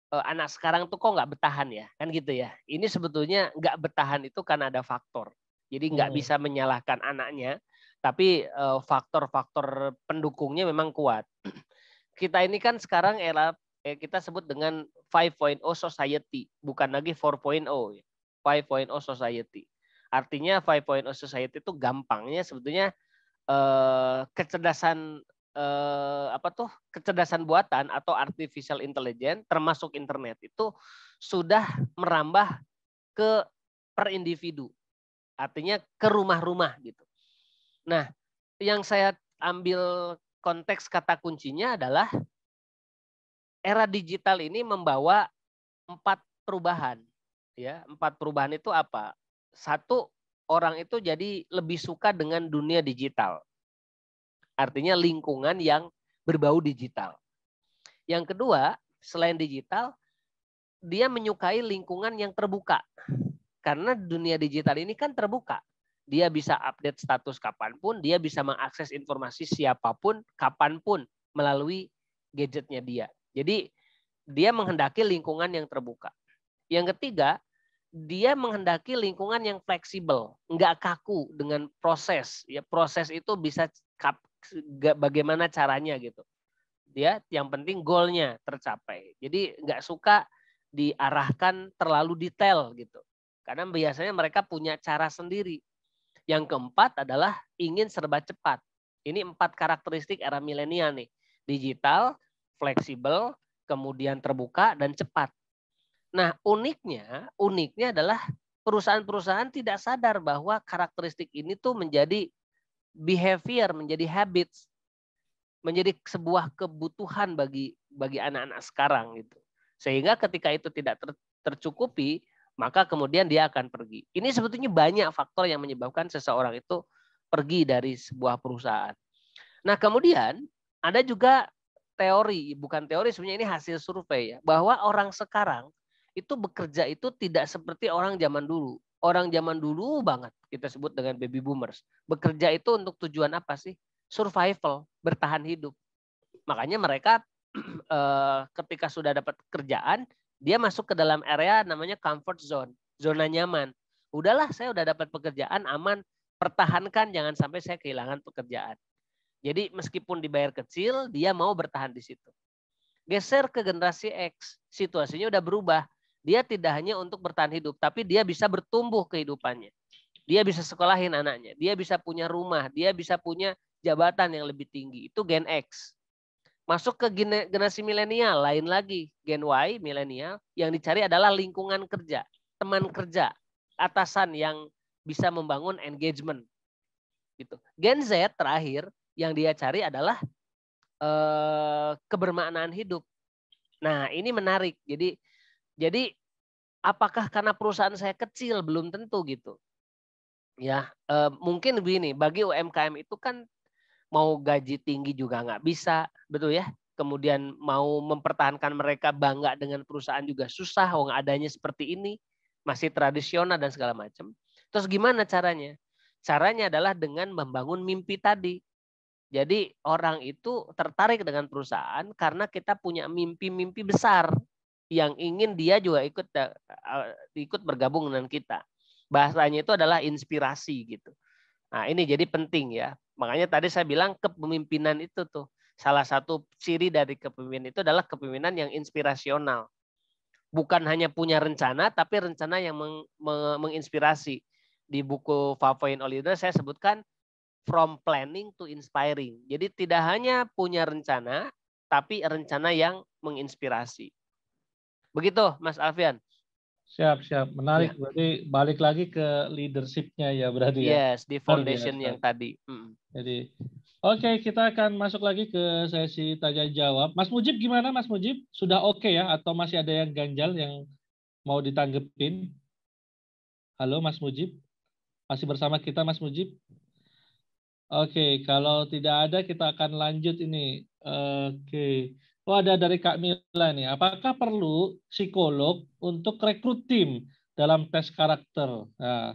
anak sekarang tuh kok nggak bertahan ya, kan gitu ya. Ini sebetulnya nggak bertahan itu karena ada faktor. Jadi nggak bisa menyalahkan anaknya, tapi faktor-faktor pendukungnya memang kuat. Kita ini kan sekarang era kita sebut dengan 5.0 society, bukan lagi 4.0. 5.0 society. Artinya 5.0 society itu gampangnya sebetulnya kecerdasan kecerdasan buatan atau artificial intelligence termasuk internet itu sudah merambah ke per individu. Artinya ke rumah-rumah gitu. Nah, yang saya ambil konteks kata kuncinya adalah era digital ini membawa 4 perubahan. Ya, 4 perubahan itu apa? 1, orang itu jadi lebih suka dengan dunia digital. Artinya lingkungan yang berbau digital. Yang kedua, selain digital, dia menyukai lingkungan yang terbuka. Karena dunia digital ini kan terbuka. Dia bisa update status kapanpun, dia bisa mengakses informasi siapapun, kapanpun melalui gadgetnya dia. Jadi dia menghendaki lingkungan yang terbuka. Yang ketiga, dia menghendaki lingkungan yang fleksibel, nggak kaku dengan proses. Ya, proses itu bisa bagaimana caranya gitu. Dia yang penting goalnya tercapai. Jadi nggak suka diarahkan terlalu detail gitu. Karena biasanya mereka punya cara sendiri. Yang keempat adalah ingin serba cepat. Ini 4 karakteristik era milenial nih. Digital, fleksibel, kemudian terbuka dan cepat. Nah, uniknya adalah perusahaan-perusahaan tidak sadar bahwa karakteristik ini tuh menjadi behavior, menjadi habits, menjadi sebuah kebutuhan bagi anak-anak sekarang gitu. Sehingga ketika itu tidak tercukupi, maka kemudian dia akan pergi. Ini sebetulnya banyak faktor yang menyebabkan seseorang itu pergi dari sebuah perusahaan. Nah, kemudian ada juga teori, bukan teori sebenarnya ini hasil survei ya, bahwa orang sekarang itu bekerja itu tidak seperti orang zaman dulu. Orang zaman dulu banget kita sebut dengan baby boomers. Bekerja itu untuk tujuan apa sih? Survival, bertahan hidup. Makanya mereka ketika sudah dapat kerjaan, dia masuk ke dalam area namanya comfort zone, zona nyaman. Udahlah, saya udah dapat pekerjaan aman, pertahankan jangan sampai saya kehilangan pekerjaan. Jadi meskipun dibayar kecil, dia mau bertahan di situ. Geser ke generasi X, situasinya udah berubah. Dia tidak hanya untuk bertahan hidup, tapi dia bisa bertumbuh kehidupannya. Dia bisa sekolahin anaknya, dia bisa punya rumah, dia bisa punya jabatan yang lebih tinggi. Itu Gen X. Masuk ke generasi milenial, lain lagi. Gen Y, milenial, yang dicari adalah lingkungan kerja, teman kerja, atasan yang bisa membangun engagement. Gitu. Gen Z terakhir, yang dia cari adalah kebermaknaan hidup. Nah, ini menarik. Jadi apakah karena perusahaan saya kecil? Belum tentu gitu. Ya, mungkin begini, bagi UMKM itu kan mau gaji tinggi juga nggak bisa, betul ya? kemudian mau mempertahankan mereka bangga dengan perusahaan juga susah, wong adanya seperti ini, masih tradisional dan segala macam. Terus gimana caranya? Caranya adalah dengan membangun mimpi tadi. Jadi orang itu tertarik dengan perusahaan karena kita punya mimpi-mimpi besar yang ingin dia juga ikut bergabung dengan kita. Bahasanya itu adalah inspirasi gitu. Nah, ini jadi penting ya. Makanya tadi saya bilang kepemimpinan itu tuh salah satu ciri dari kepemimpinan itu adalah kepemimpinan yang inspirasional. Bukan hanya punya rencana, tapi rencana yang menginspirasi. Di buku Favoin All Leader saya sebutkan from planning to inspiring. Jadi tidak hanya punya rencana, tapi rencana yang menginspirasi. Begitu, Mas Alfian. Siap. Menarik. Ya. Berarti balik lagi ke leadership-nya ya berarti ya. Yes, di foundation yang tadi. Jadi, oke, kita akan masuk lagi ke sesi tanya jawab. Mas Mujib gimana, Mas Mujib? Sudah oke ya? Atau masih ada yang ganjal yang mau ditanggepin? Halo, Mas Mujib? Masih bersama kita, Mas Mujib? Oke, kalau tidak ada kita akan lanjut ini. Oke. Oh, ada dari Kak Mila nih. Apakah perlu psikolog untuk rekrut tim dalam tes karakter? Nah,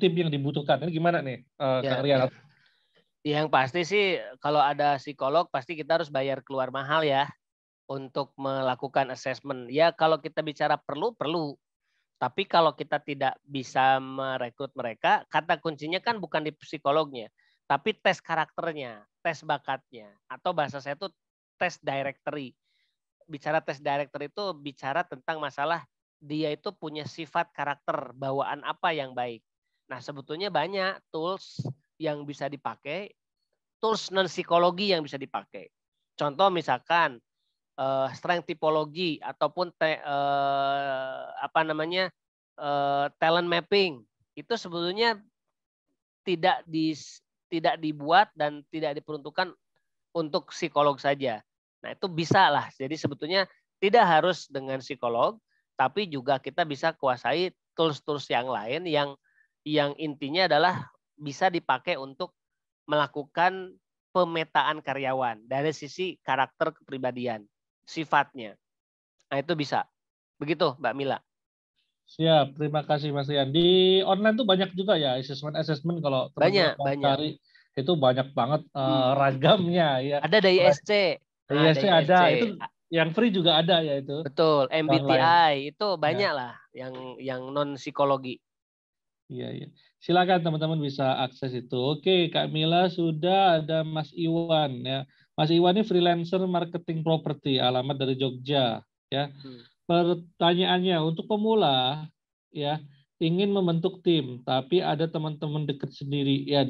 tim yang dibutuhkan? Ini gimana nih, Kang Rian? Yang pasti sih kalau ada psikolog pasti kita harus bayar keluar mahal ya untuk melakukan assessment. Ya kalau kita bicara perlu. Tapi kalau kita tidak bisa merekrut mereka, kata kuncinya kan bukan di psikolognya, tapi tes karakternya, tes bakatnya, atau bahasa saya itu tes directory. Bicara tes directory itu bicara tentang masalah dia itu punya sifat karakter, bawaan apa yang baik. Nah sebetulnya banyak tools yang bisa dipakai, tools non psikologi yang bisa dipakai. Contoh misalkan strength typology ataupun talent mapping itu sebetulnya tidak dibuat dan tidak diperuntukkan untuk psikolog saja. Nah itu bisa lah. Jadi sebetulnya tidak harus dengan psikolog, tapi juga kita bisa kuasai tools-tools yang lain yang intinya adalah bisa dipakai untuk melakukan pemetaan karyawan dari sisi karakter kepribadian, sifatnya. Nah itu bisa. Begitu Mbak Mila. Siap, terima kasih Mas Rian. Di online tuh banyak juga ya assessment kalau teman-teman mau cari itu banyak banget ragamnya ya. Ada dari ISC. ISC ada, itu yang free juga ada ya itu. Betul, MBTI itu banyak ya. lah yang non psikologi. Iya. Silakan teman-teman bisa akses itu. Oke, Kak Mila sudah, ada Mas Iwan ya. Mas Iwan ini freelancer marketing properti, alamat dari Jogja ya. Pertanyaannya untuk pemula ya, ingin membentuk tim tapi ada teman-teman dekat sendiri ya,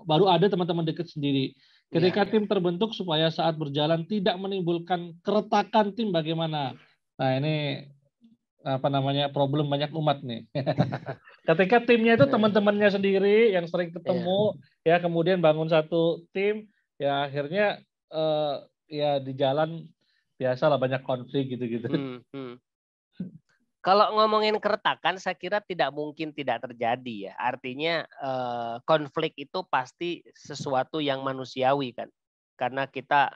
baru ada teman-teman dekat sendiri. Ketika tim terbentuk supaya saat berjalan tidak menimbulkan keretakan tim bagaimana? Nah, ini problem banyak umat nih. Ketika timnya itu teman-temannya sendiri yang sering ketemu ya, kemudian bangun satu tim ya, akhirnya ya di jalan biasalah banyak konflik gitu-gitu. Kalau ngomongin keretakan, saya kira tidak mungkin tidak terjadi ya. Artinya konflik itu pasti sesuatu yang manusiawi kan. Karena kita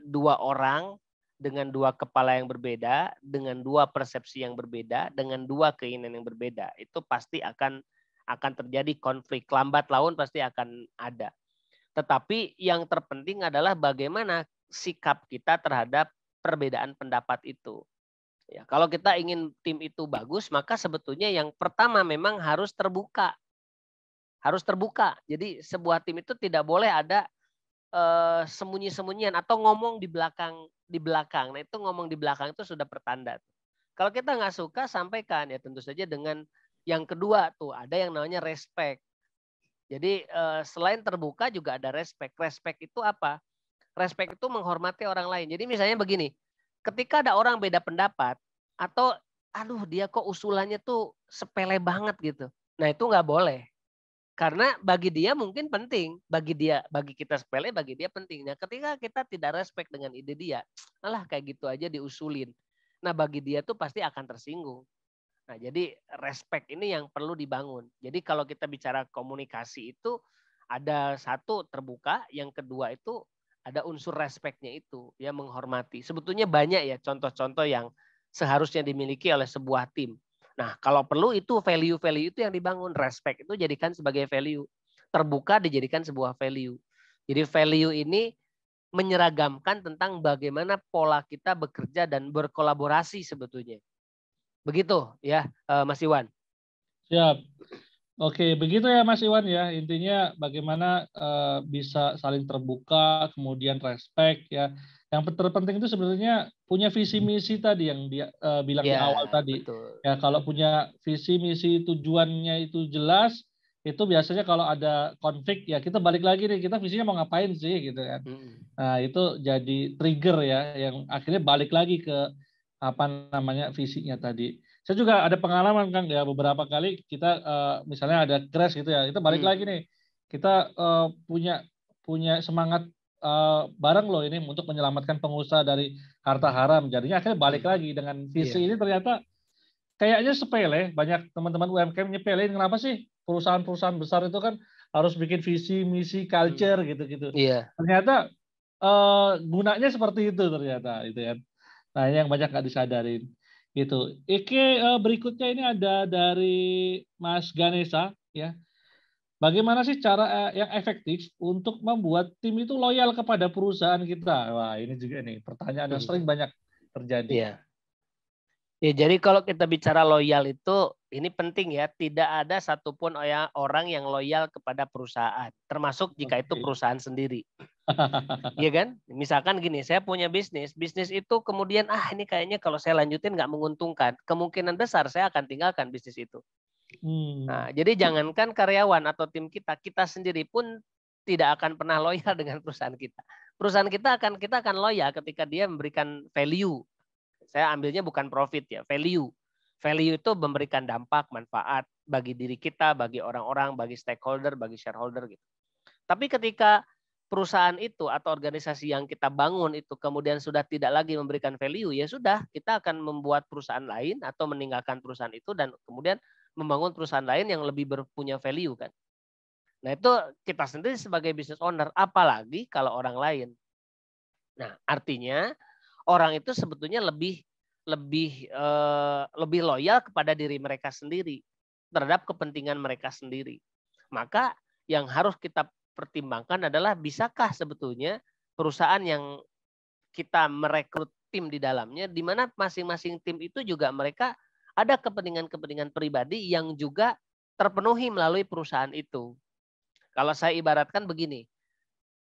dua orang dengan dua kepala yang berbeda, dengan dua persepsi yang berbeda, dengan dua keinginan yang berbeda, itu pasti akan terjadi konflik. Lambat laun pasti akan ada. Tetapi yang terpenting adalah bagaimana sikap kita terhadap perbedaan pendapat itu. Ya, kalau kita ingin tim itu bagus, maka sebetulnya yang pertama memang harus terbuka. Harus terbuka. Jadi sebuah tim itu tidak boleh ada sembunyi-sembunyian atau ngomong di belakang. Nah itu ngomong di belakang itu sudah pertanda. Kalau kita nggak suka, sampaikan ya, tentu saja dengan yang kedua tuh ada yang namanya respect. Jadi selain terbuka juga ada respect. Respect itu apa? Respect itu menghormati orang lain. Jadi misalnya begini, ketika ada orang beda pendapat atau aduh dia kok usulannya tuh sepele banget gitu. Nah itu nggak boleh. Karena bagi dia mungkin penting, bagi kita sepele, bagi dia penting. Nah ketika kita tidak respect dengan ide dia, alah kayak gitu aja diusulin. Nah bagi dia tuh pasti akan tersinggung. Nah, jadi respect ini yang perlu dibangun. Jadi kalau kita bicara komunikasi itu ada satu terbuka, yang kedua itu ada unsur respect-nya itu, ya menghormati. Sebetulnya banyak ya contoh-contoh yang seharusnya dimiliki oleh sebuah tim. Nah, kalau perlu itu value-value itu yang dibangun, respect itu jadikan sebagai value, terbuka dijadikan sebuah value. Jadi value ini menyeragamkan tentang bagaimana pola kita bekerja dan berkolaborasi sebetulnya. Begitu ya, Mas Iwan. Siap. Oke, begitu ya Mas Iwan ya. Intinya bagaimana bisa saling terbuka, kemudian respect ya. Yang terpenting itu sebenarnya punya visi misi tadi yang dia bilang di Ya, awal tadi. betul. Ya, kalau punya visi misi tujuannya itu jelas, itu biasanya kalau ada konflik ya kita balik lagi nih, kita visinya mau ngapain sih gitu kan. Nah, itu jadi trigger ya yang akhirnya balik lagi ke apa namanya visinya tadi. Saya juga ada pengalaman Kang ya, beberapa kali kita misalnya ada crash gitu ya, itu balik lagi nih, kita punya semangat bareng loh ini untuk menyelamatkan pengusaha dari harta haram. Jadinya akhirnya balik lagi dengan visi ini, ternyata kayaknya sepele, banyak teman-teman UMKM nyepelein, kenapa sih perusahaan-perusahaan besar itu kan harus bikin visi, misi, culture gitu-gitu. Ternyata gunanya seperti itu ternyata itu ya. Nah, ini yang banyak nggak disadarin. Gitu. Berikutnya ini ada dari Mas Ganesha ya. Bagaimana sih cara yang efektif untuk membuat tim itu loyal kepada perusahaan kita? Wah, ini juga nih pertanyaan yang sering banyak terjadi. Iya. Ya, jadi kalau kita bicara loyal itu ini penting ya, tidak ada satupun orang yang loyal kepada perusahaan, termasuk jika itu perusahaan sendiri. Iya kan? Misalkan gini, saya punya bisnis itu kemudian ini kayaknya kalau saya lanjutin nggak menguntungkan, kemungkinan besar saya akan tinggalkan bisnis itu. Nah, jadi jangankan karyawan atau tim kita sendiri pun tidak akan pernah loyal dengan perusahaan kita. Perusahaan kita akan loyal ketika dia memberikan value. Saya ambilnya bukan profit ya, value. Value itu memberikan dampak, manfaat bagi diri kita, bagi orang-orang, bagi stakeholder, bagi shareholder gitu. Tapi ketika perusahaan itu atau organisasi yang kita bangun itu kemudian sudah tidak lagi memberikan value, ya sudah, kita akan membuat perusahaan lain atau meninggalkan perusahaan itu dan kemudian membangun perusahaan lain yang lebih punya value kan. Nah, itu kita sendiri sebagai business owner, apalagi kalau orang lain. Nah, artinya orang itu sebetulnya lebih loyal kepada diri mereka sendiri, terhadap kepentingan mereka sendiri. Maka yang harus kita pertimbangkan adalah bisakah sebetulnya perusahaan yang kita merekrut tim di dalamnya, di mana masing-masing tim itu juga mereka ada kepentingan-kepentingan pribadi yang juga terpenuhi melalui perusahaan itu. Kalau saya ibaratkan begini,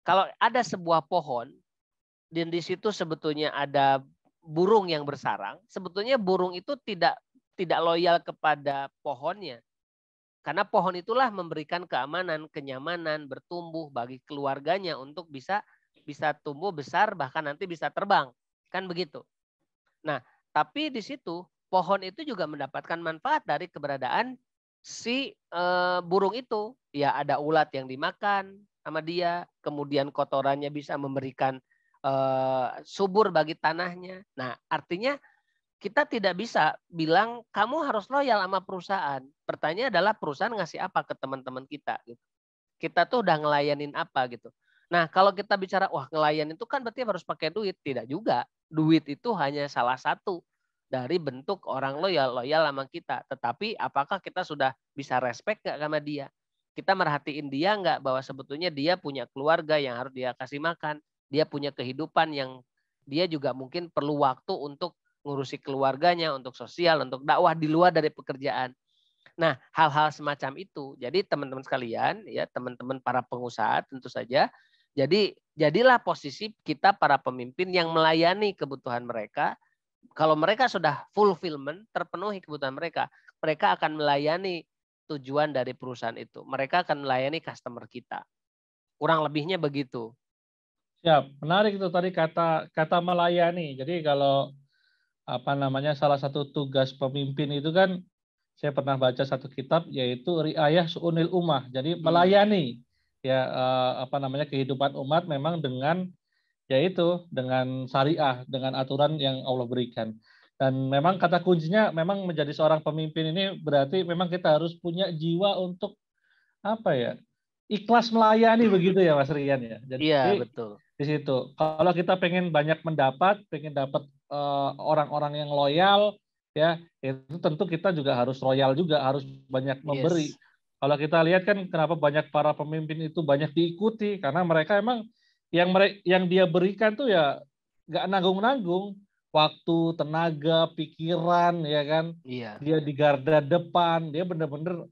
kalau ada sebuah pohon dan di situ sebetulnya ada burung yang bersarang, sebetulnya burung itu tidak loyal kepada pohonnya. Karena pohon itulah memberikan keamanan, kenyamanan, bertumbuh bagi keluarganya untuk bisa tumbuh besar, bahkan nanti bisa terbang. Kan begitu. Nah, tapi di situ pohon itu juga mendapatkan manfaat dari keberadaan si burung itu. Ya, ada ulat yang dimakan sama dia, kemudian kotorannya bisa memberikan subur bagi tanahnya. Nah, artinya kita tidak bisa bilang kamu harus loyal sama perusahaan. Pertanyaan adalah perusahaan ngasih apa ke teman-teman kita gitu. Kita tuh udah ngelayanin apa gitu. Nah, kalau kita bicara ngelayanin itu kan berarti harus pakai duit. Tidak juga. Duit itu hanya salah satu dari bentuk orang loyal sama kita. Tetapi apakah kita sudah bisa respect nggak sama dia? Kita merhatiin dia nggak bahwa sebetulnya dia punya keluarga yang harus dia kasih makan. Dia punya kehidupan yang dia juga mungkin perlu waktu untuk ngurusi keluarganya, untuk sosial, untuk dakwah di luar dari pekerjaan. Nah, hal-hal semacam itu. Jadi teman-teman sekalian, ya teman-teman para pengusaha tentu saja. Jadi jadilah posisi kita para pemimpin yang melayani kebutuhan mereka. Kalau mereka sudah fulfillment, terpenuhi kebutuhan mereka, mereka akan melayani tujuan dari perusahaan itu. Mereka akan melayani customer kita. Kurang lebihnya begitu. Siap, menarik itu tadi kata melayani. Jadi kalau salah satu tugas pemimpin itu kan saya pernah baca satu kitab yaitu Riayah Su'unil Ummah. Jadi melayani ya kehidupan umat memang dengan dengan syariah, dengan aturan yang Allah berikan. Dan memang kata kuncinya memang menjadi seorang pemimpin ini berarti memang kita harus punya jiwa untuk ikhlas melayani begitu ya Mas Rian ya. Jadi iya, betul. di situ. Kalau kita pengen banyak mendapat, pengen dapat orang-orang yang loyal, ya itu tentu kita juga harus royal juga, harus banyak memberi. Yes. Kalau kita lihat kan kenapa banyak para pemimpin itu banyak diikuti, karena mereka emang yang dia berikan tuh ya nggak nanggung-nanggung, waktu, tenaga, pikiran, ya kan. Iya. Dia di garda depan, dia bener-bener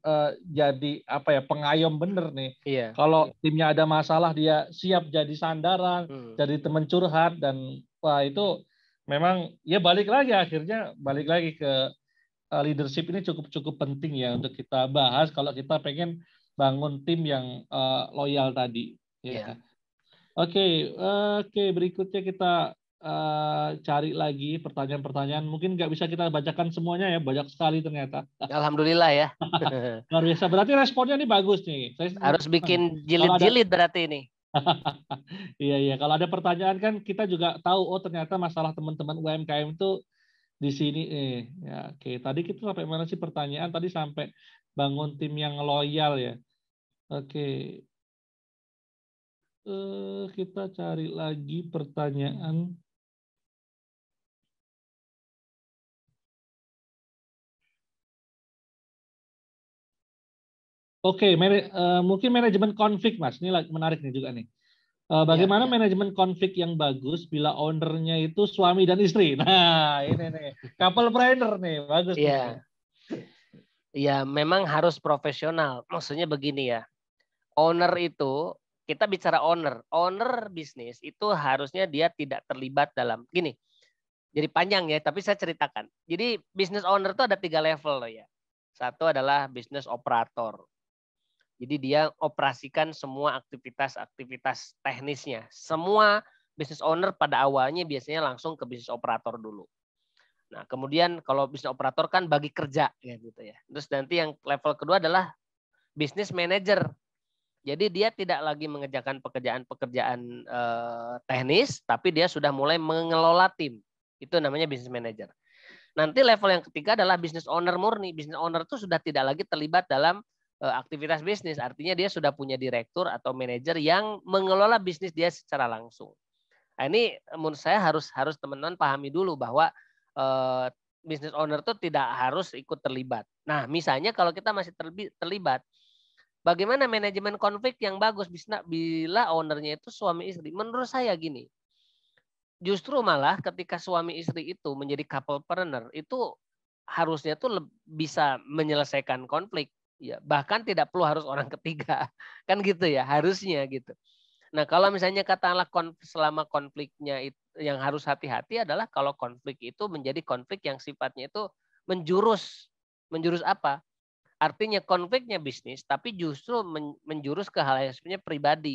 jadi apa ya, pengayom bener nih. Iya. Kalau timnya ada masalah, dia siap jadi sandaran, jadi teman curhat, dan wah itu memang ya balik lagi ke leadership ini cukup penting ya untuk kita bahas kalau kita pengen bangun tim yang loyal tadi. Ya. Iya. Oke, berikutnya kita cari lagi pertanyaan-pertanyaan. Mungkin nggak bisa kita bacakan semuanya ya, banyak sekali ternyata. Alhamdulillah ya. Luar biasa. Berarti responnya ini bagus nih. Harus bikin jilid-jilid berarti ini. Iya. Kalau ada pertanyaan kan kita juga tahu, oh ternyata masalah teman-teman UMKM itu di sini. Ya, oke. Tadi kita sampai mana sih pertanyaan? Tadi sampai bangun tim yang loyal ya. Oke. Kita cari lagi pertanyaan. Oke, mungkin manajemen konflik, Mas. Ini menarik nih juga nih. Bagaimana manajemen konflik yang bagus bila ownernya itu suami dan istri? Nah, ini nih. Couple planner nih, bagus nih. Iya, memang harus profesional. Maksudnya begini ya. Owner itu, kita bicara owner bisnis itu harusnya dia tidak terlibat dalam gini. Jadi panjang ya, tapi saya ceritakan. Jadi business owner itu ada 3 level loh ya. Satu adalah business operator. Jadi dia operasikan semua aktivitas teknisnya. Semua business owner pada awalnya biasanya langsung ke business operator dulu. Nah, kemudian kalau business operator kan bagi kerja gitu ya. Terus nanti yang level kedua adalah business manager. Jadi dia tidak lagi mengerjakan pekerjaan teknis, tapi dia sudah mulai mengelola tim. Itu namanya business manager. Nanti level yang ketiga adalah business owner murni. Business owner itu sudah tidak lagi terlibat dalam aktivitas bisnis. Artinya dia sudah punya direktur atau manajer yang mengelola bisnis dia secara langsung. Nah, ini menurut saya harus teman-teman pahami dulu bahwa business owner itu tidak harus ikut terlibat. Nah, misalnya kalau kita masih terlibat, bagaimana manajemen konflik yang bagus bila ownernya itu suami istri? Menurut saya gini, justru malah ketika suami istri itu menjadi couple partner itu harusnya tuh bisa menyelesaikan konflik, ya bahkan tidak perlu harus orang ketiga, kan gitu ya harusnya gitu. Nah kalau misalnya katakanlah selama konfliknya itu, yang harus hati-hati adalah kalau konflik itu menjadi konflik yang sifatnya itu menjurus apa? Artinya konfliknya bisnis, tapi justru menjurus ke hal yang sebenarnya pribadi.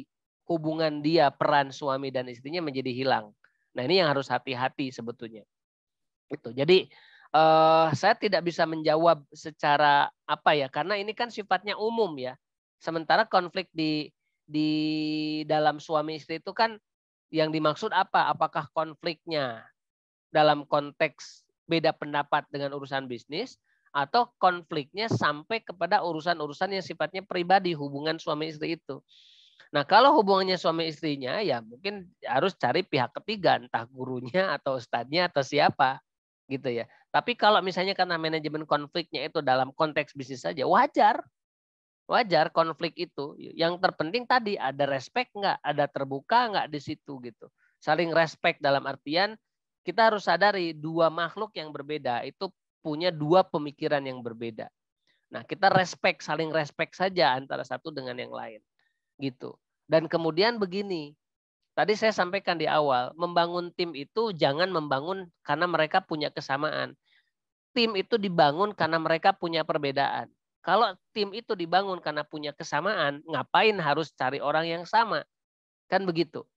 Hubungan dia, peran suami dan istrinya menjadi hilang. Nah ini yang harus hati-hati sebetulnya. Itu. Jadi saya tidak bisa menjawab secara apa ya, karena ini kan sifatnya umum ya. Sementara konflik di dalam suami istri itu kan yang dimaksud apa? Apakah konfliknya dalam konteks beda pendapat dengan urusan bisnis, atau konfliknya sampai kepada urusan-urusan yang sifatnya pribadi, hubungan suami istri itu. Nah kalau hubungannya suami istrinya ya mungkin harus cari pihak ketiga, entah gurunya atau ustadznya atau siapa gitu ya. Tapi kalau misalnya karena manajemen konfliknya itu dalam konteks bisnis saja, wajar konflik itu. Yang terpenting tadi ada respect nggak, ada terbuka nggak di situ gitu. Saling respect dalam artian kita harus sadari dua makhluk yang berbeda itu punya dua pemikiran yang berbeda. Nah, kita saling respect saja antara satu dengan yang lain. Gitu. Dan kemudian begini, tadi saya sampaikan di awal, membangun tim itu jangan membangun karena mereka punya kesamaan. Tim itu dibangun karena mereka punya perbedaan. Kalau tim itu dibangun karena punya kesamaan, ngapain harus cari orang yang sama? Kan begitu.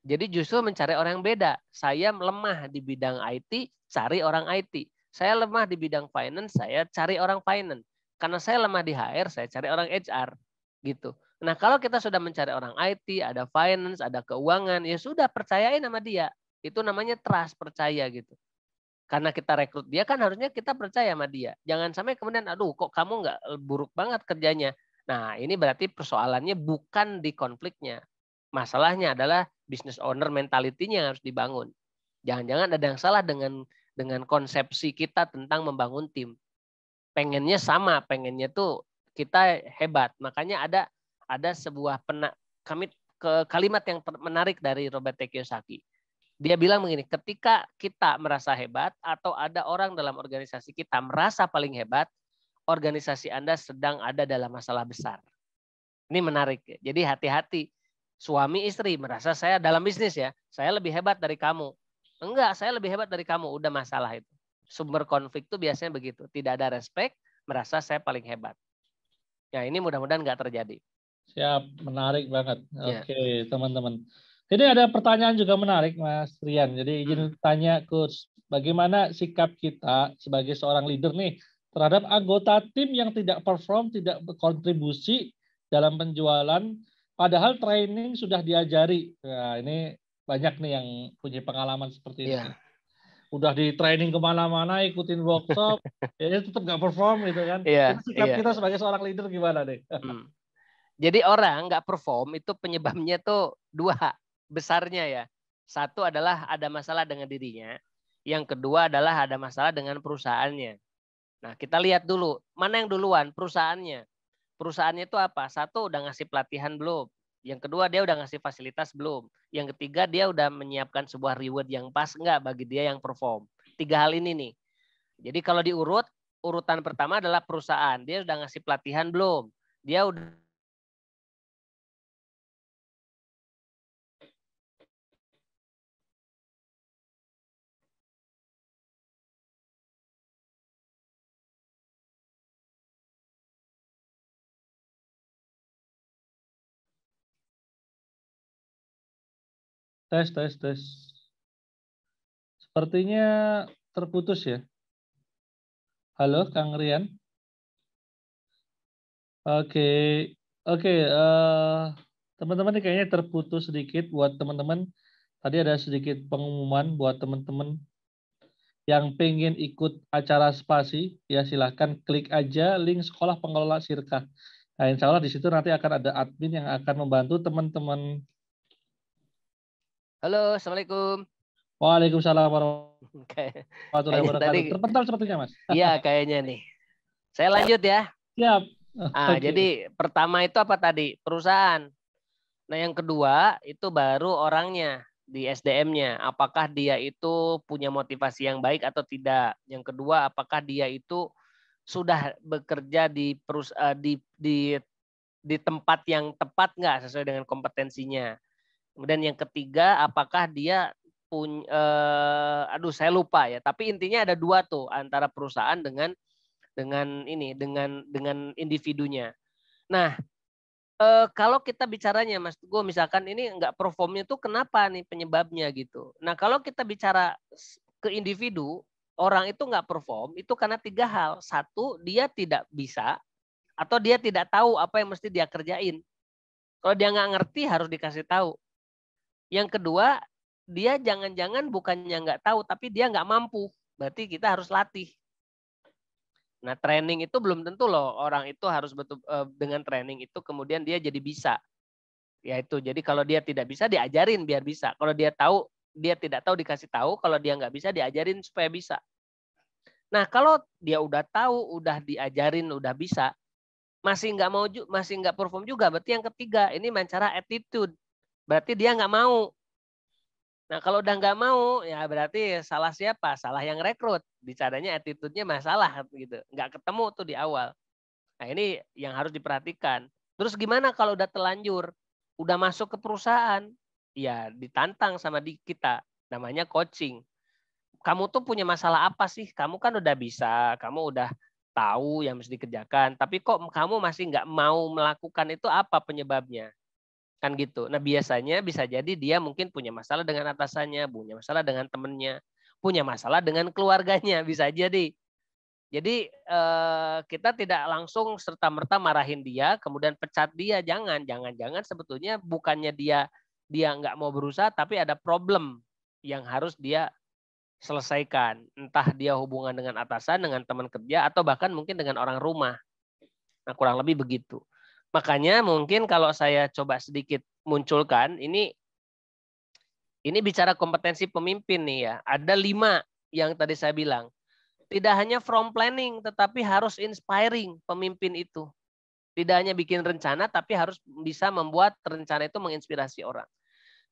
Jadi justru mencari orang yang beda. Saya lemah di bidang IT, cari orang IT. Saya lemah di bidang finance, saya cari orang finance. Karena saya lemah di HR, saya cari orang HR. Gitu. Nah kalau kita sudah mencari orang IT, ada finance, ada keuangan, ya sudah percayain sama dia. Itu namanya trust, percaya gitu. Karena kita rekrut dia kan harusnya kita percaya sama dia. Jangan sampai kemudian, aduh kok kamu nggak buruk banget kerjanya. Nah ini berarti persoalannya bukan di konfliknya. Masalahnya adalah business owner mentality-nya harus dibangun. Jangan-jangan ada yang salah dengan konsepsi kita tentang membangun tim. Pengennya sama, pengennya tuh kita hebat. Makanya ada sebuah kalimat yang menarik dari Robert T. Kiyosaki. Dia bilang begini, ketika kita merasa hebat atau ada orang dalam organisasi kita merasa paling hebat, organisasi Anda sedang ada dalam masalah besar. Ini menarik. Jadi hati-hati. Suami istri merasa saya dalam bisnis ya, saya lebih hebat dari kamu. Enggak, saya lebih hebat dari kamu. Udah masalah itu. Sumber konflik itu biasanya begitu. Tidak ada respect, merasa saya paling hebat. Ya ini mudah-mudahan nggak terjadi. Siap, menarik banget. Ya. Oke, teman-teman. Ini ada pertanyaan juga menarik, Mas Rian. Jadi izin tanya, Coach, bagaimana sikap kita sebagai seorang leader nih terhadap anggota tim yang tidak perform, tidak berkontribusi dalam penjualan, padahal training sudah diajari. Nah, ini banyak nih yang punya pengalaman seperti ini. Ya. Udah di training kemana-mana, ikutin workshop, ya tetap nggak perform gitu kan. Iya, Sikap iya. kita sebagai seorang leader gimana deh? Jadi orang nggak perform itu penyebabnya tuh dua besarnya ya. Satu adalah ada masalah dengan dirinya. Yang kedua adalah ada masalah dengan perusahaannya. Nah kita lihat dulu, mana yang duluan perusahaannya. Perusahaannya itu apa? Satu udah ngasih pelatihan belum? Yang kedua dia udah ngasih fasilitas belum? Yang ketiga dia udah menyiapkan sebuah reward yang pas enggak bagi dia yang perform? 3 hal ini nih. Jadi kalau diurut, urutan pertama adalah perusahaan. Dia udah ngasih pelatihan belum? Dia udah Tes. Sepertinya terputus ya. Halo, Kang Rian. Oke. Teman-teman ini kayaknya terputus sedikit buat teman-teman. Tadi ada sedikit pengumuman buat teman-teman yang pengen ikut acara Spasi, ya silahkan klik aja link sekolah pengelola Sirka. Nah, insya Allah di situ nanti akan ada admin yang akan membantu teman-teman. Halo, Assalamualaikum. Waalaikumsalam warahmatullahi wabarakatuh. Tadi, terpental sepertinya, Mas. Iya, kayaknya nih. Saya lanjut ya. Siap. Jadi pertama itu apa tadi? Perusahaan. Nah, yang kedua itu baru orangnya di SDM-nya. Apakah dia itu punya motivasi yang baik atau tidak? Yang kedua, apakah dia itu sudah bekerja di tempat yang tepat nggak sesuai dengan kompetensinya? Kemudian yang ketiga, apakah dia punya, saya lupa ya. Tapi intinya ada dua tuh antara perusahaan dengan individunya. Nah, kalau kita bicaranya, Mas Teguh, misalkan ini nggak performnya tuh kenapa nih penyebabnya gitu. Nah, kalau kita bicara ke individu, orang itu nggak perform itu karena 3 hal. Satu, dia tidak bisa atau dia tidak tahu apa yang mesti dia kerjain. Kalau dia nggak ngerti harus dikasih tahu. Yang kedua, dia jangan-jangan bukannya nggak tahu, tapi dia nggak mampu. Berarti kita harus latih. Nah, training itu belum tentu loh orang itu harus betul dengan training itu kemudian dia jadi bisa. Yaitu, jadi kalau dia tidak bisa diajarin biar bisa. Kalau dia tahu, dia tidak tahu dikasih tahu. Kalau dia nggak bisa diajarin supaya bisa. Nah, kalau dia udah tahu, udah diajarin, udah bisa, masih nggak perform juga. Berarti yang ketiga ini masalah attitude. Berarti dia nggak mau. Nah, kalau udah nggak mau, ya berarti salah siapa? Salah yang rekrut. Bicaranya attitude-nya masalah gitu. Nggak ketemu tuh di awal. Nah, ini yang harus diperhatikan. Terus gimana kalau udah telanjur? Udah masuk ke perusahaan? Ya ditantang sama kita. Namanya coaching. Kamu tuh punya masalah apa sih? Kamu kan udah bisa. Kamu udah tahu yang mesti dikerjakan. Tapi kok kamu masih nggak mau melakukan itu, apa penyebabnya? Kan gitu. Nah, biasanya bisa jadi dia mungkin punya masalah dengan atasannya, punya masalah dengan temennya, punya masalah dengan keluarganya, bisa jadi. Jadi kita tidak langsung serta-merta marahin dia, kemudian pecat dia. Jangan sebetulnya bukannya dia nggak mau berusaha, tapi ada problem yang harus dia selesaikan. Entah dia hubungan dengan atasan, dengan teman kerja, atau bahkan mungkin dengan orang rumah. Nah, kurang lebih begitu. Makanya mungkin kalau saya coba sedikit munculkan, ini Ini bicara kompetensi pemimpin nih ya. Ada 5 yang tadi saya bilang. Tidak hanya from planning, tetapi harus inspiring pemimpin itu. Tidak hanya bikin rencana, tapi harus bisa membuat rencana itu menginspirasi orang.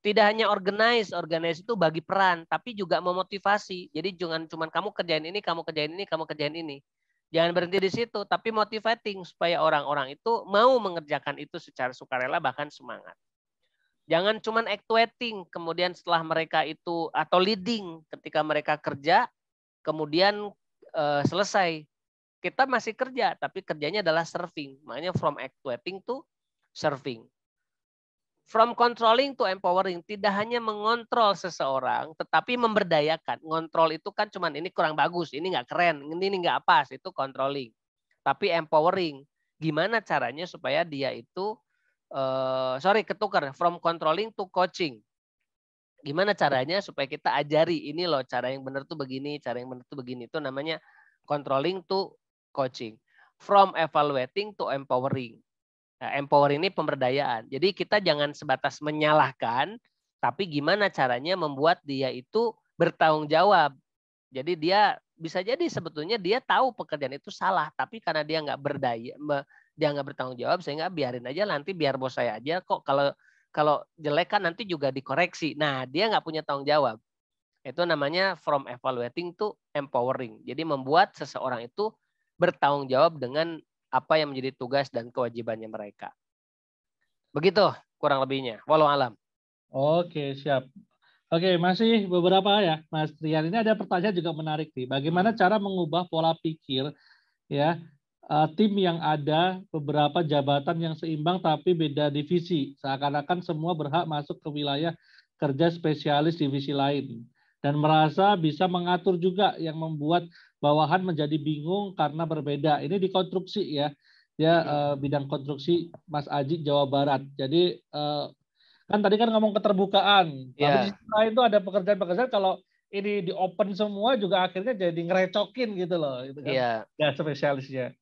Tidak hanya organize itu bagi peran, tapi juga memotivasi. Jadi jangan cuma kamu kerjain ini, kamu kerjain ini, kamu kerjain ini. Jangan berhenti di situ, tapi motivating supaya orang-orang itu mau mengerjakan itu secara sukarela bahkan semangat. Jangan cuma actuating, kemudian setelah mereka itu atau leading ketika mereka kerja, kemudian selesai. Kita masih kerja, tapi kerjanya adalah serving. Makanya from actuating to serving. From controlling to empowering, tidak hanya mengontrol seseorang, tetapi memberdayakan. Ngontrol itu kan cuman ini kurang bagus, ini nggak keren, ini nggak pas, itu controlling. Tapi empowering, gimana caranya supaya dia itu, ketukar, from controlling to coaching. Gimana caranya supaya kita ajari, ini loh cara yang benar tuh begini, cara yang benar tuh begini. Itu namanya controlling to coaching. From evaluating to empowering. Nah, empower ini pemberdayaan. Jadi kita jangan sebatas menyalahkan, tapi gimana caranya membuat dia itu bertanggung jawab. Jadi dia bisa jadi sebetulnya dia tahu pekerjaan itu salah, tapi karena dia nggak berdaya, dia nggak bertanggung jawab, sehingga biarin aja nanti biar bos saya aja kok kalau jelek kan nanti juga dikoreksi. Nah dia nggak punya tanggung jawab. Itu namanya from evaluating to empowering. Jadi membuat seseorang itu bertanggung jawab dengan apa yang menjadi tugas dan kewajibannya mereka. Begitu kurang lebihnya. Walau alam. Oke, siap. Oke, masih beberapa ya, Mas Rian. Ini ada pertanyaan juga menarik nih. Bagaimana cara mengubah pola pikir ya tim yang ada beberapa jabatan yang seimbang tapi beda divisi. Seakan-akan semua berhak masuk ke wilayah kerja spesialis divisi lain. Dan merasa bisa mengatur juga yang membuat bawahan menjadi bingung karena berbeda. Ini di konstruksi ya. Dia bidang konstruksi Mas Aji Jawa Barat. Jadi kan tadi kan ngomong keterbukaan. Tapi di sisi lain itu ada pekerjaan-pekerjaan kalau ini di open semua juga akhirnya jadi ngerecokin gitu loh. Gitu kan. Ya spesialisnya.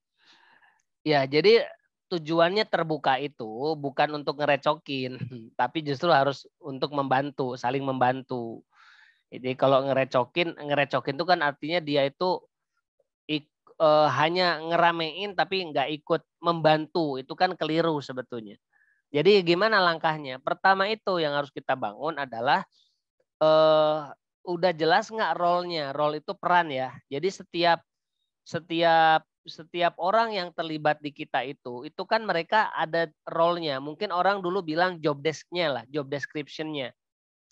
Ya, jadi tujuannya terbuka itu bukan untuk ngerecokin, tapi justru harus untuk membantu, saling membantu. Jadi kalau ngerecokin itu kan artinya dia itu hanya ngeramein tapi nggak ikut membantu. Itu kan keliru sebetulnya. Jadi gimana langkahnya? Pertama itu yang harus kita bangun adalah udah jelas nggak role-nya? Role itu peran ya. Jadi setiap orang yang terlibat di kita itu kan mereka ada role-nya. Mungkin orang dulu bilang job desk-nya lah, job description-nya.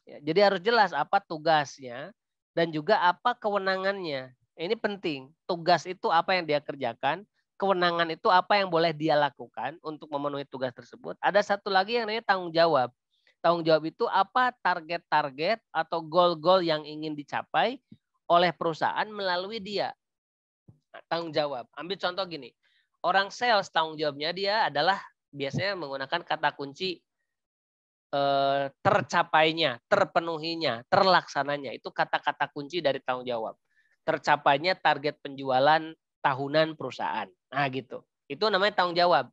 Ya, jadi harus jelas apa tugasnya dan juga apa kewenangannya. Ini penting. Tugas itu apa yang dia kerjakan, kewenangan itu apa yang boleh dia lakukan untuk memenuhi tugas tersebut. Ada satu lagi yang namanya tanggung jawab. Tanggung jawab itu apa target-target atau goal-goal yang ingin dicapai oleh perusahaan melalui dia. Nah, tanggung jawab. Ambil contoh gini. Orang sales tanggung jawabnya dia adalah biasanya menggunakan kata kunci tercapainya, terpenuhinya, terlaksananya. Itu kata-kata kunci dari tanggung jawab. Tercapainya target penjualan tahunan perusahaan. Nah gitu. Itu namanya tanggung jawab.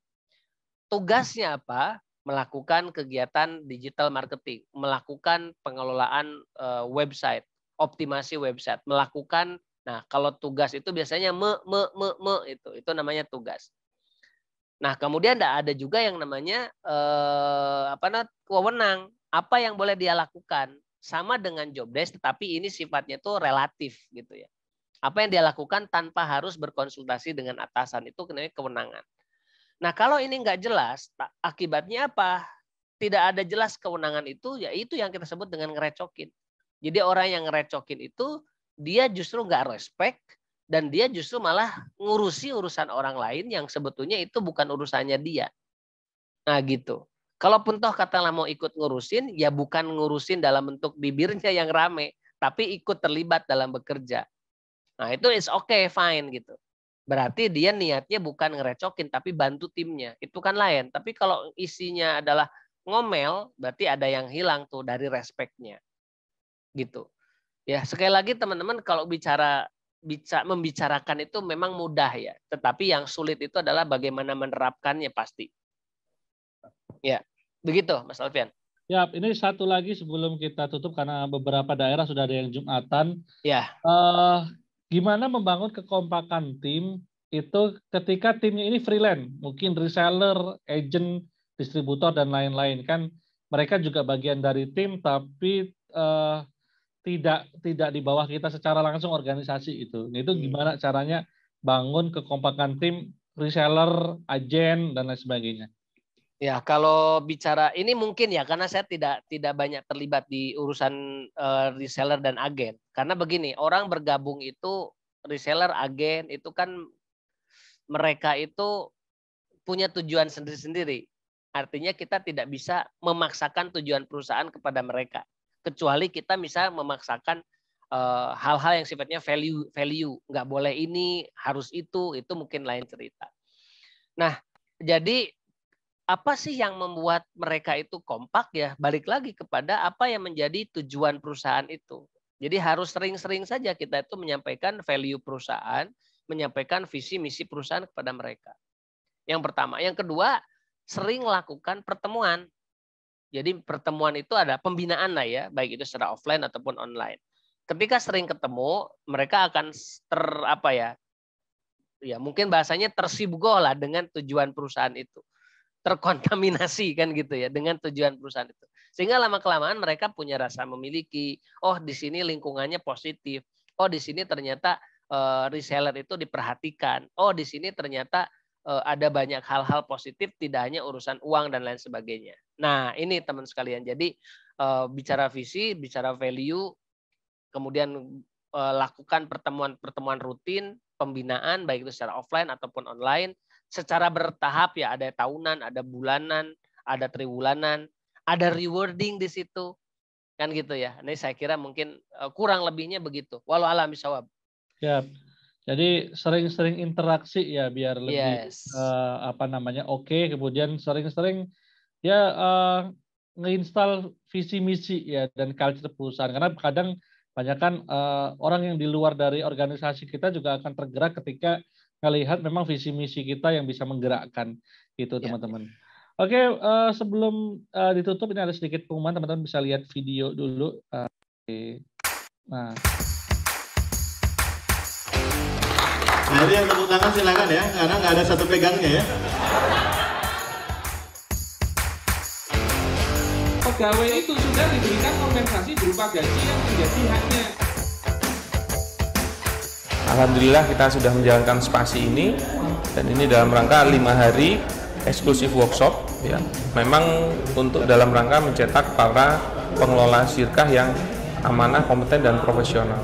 Tugasnya apa? Melakukan kegiatan digital marketing, melakukan pengelolaan website, optimasi website, melakukan. Nah kalau tugas itu biasanya itu namanya tugas. Nah kemudian ada juga yang namanya wewenang. Apa yang boleh dia lakukan sama dengan job desk, tetapi ini sifatnya tuh relatif gitu ya. Apa yang dia lakukan tanpa harus berkonsultasi dengan atasan itu namanya kewenangan. Nah kalau ini nggak jelas, akibatnya apa? Tidak ada jelas kewenangan itu, ya itu yang kita sebut dengan ngerecokin. Jadi orang yang ngerecokin itu dia justru nggak respect dan dia justru malah ngurusi urusan orang lain yang sebetulnya itu bukan urusannya dia. Nah gitu. Kalaupun toh katakanlah mau ikut ngurusin, ya bukan ngurusin dalam bentuk bibirnya yang rame, tapi ikut terlibat dalam bekerja. Nah itu is okay, fine gitu. Berarti dia niatnya bukan ngerecokin, tapi bantu timnya. Itu kan lain. Tapi kalau isinya adalah ngomel, berarti ada yang hilang tuh dari respeknya. Gitu. Ya sekali lagi teman-teman kalau membicarakan itu memang mudah ya. Tetapi yang sulit itu adalah bagaimana menerapkannya pasti. Ya, begitu Mas Alfian. Ya, ini satu lagi sebelum kita tutup karena beberapa daerah sudah ada yang Jumatan. Ya. Gimana membangun kekompakan tim itu ketika timnya ini freelance, mungkin reseller, agent, distributor dan lain-lain kan mereka juga bagian dari tim tapi tidak di bawah kita secara langsung organisasi itu. Itu gimana caranya bangun kekompakan tim reseller, agen dan lain sebagainya. Ya, kalau bicara ini mungkin ya karena saya tidak banyak terlibat di urusan reseller dan agen. Karena begini, orang bergabung itu reseller, agen itu kan mereka itu punya tujuan sendiri-sendiri. Artinya kita tidak bisa memaksakan tujuan perusahaan kepada mereka. Kecuali kita bisa memaksakan hal-hal yang sifatnya value. Nggak boleh ini, harus itu mungkin lain cerita. Nah, jadi apa sih yang membuat mereka itu kompak ya? Balik lagi kepada apa yang menjadi tujuan perusahaan itu. Jadi harus sering-sering saja kita itu menyampaikan value perusahaan, menyampaikan visi misi perusahaan kepada mereka. Yang pertama. Yang kedua, sering lakukan pertemuan. Jadi pertemuan itu ada pembinaan lah ya, baik itu secara offline ataupun online. Ketika sering ketemu, mereka akan ya mungkin bahasanya tersibuk lah dengan tujuan perusahaan itu. Terkontaminasi kan gitu ya dengan tujuan perusahaan itu. Sehingga lama-kelamaan mereka punya rasa memiliki, oh di sini lingkungannya positif, oh di sini ternyata reseller itu diperhatikan, oh di sini ternyata ada banyak hal-hal positif, tidak hanya urusan uang dan lain sebagainya. Nah ini teman sekalian, jadi bicara visi, bicara value, kemudian lakukan pertemuan-pertemuan rutin, pembinaan baik itu secara offline ataupun online, secara bertahap ya, ada tahunan, ada bulanan, ada triwulanan, ada rewarding di situ. Kan gitu ya. Ini saya kira mungkin kurang lebihnya begitu. Walau alam bisawab. Ya. Jadi sering-sering interaksi ya biar lebih oke, kemudian sering-sering ya ngeinstal visi misi ya dan culture perusahaan karena kadang banyak kan orang yang di luar dari organisasi kita juga akan tergerak ketika melihat memang visi misi kita yang bisa menggerakkan gitu teman-teman. Oke, sebelum ditutup ini ada sedikit pengumuman, teman-teman bisa lihat video dulu. Nah, jadi yang tepuk tangan silakan ya, karena nggak ada satu pegangnya ya. Pegawai itu sudah diberikan kompensasi berupa gaji yang menjadi haknya. Alhamdulillah kita sudah menjalankan spasi ini dan ini dalam rangka 5 hari eksklusif workshop ya. Memang untuk dalam rangka mencetak para pengelola syirkah yang amanah, kompeten dan profesional.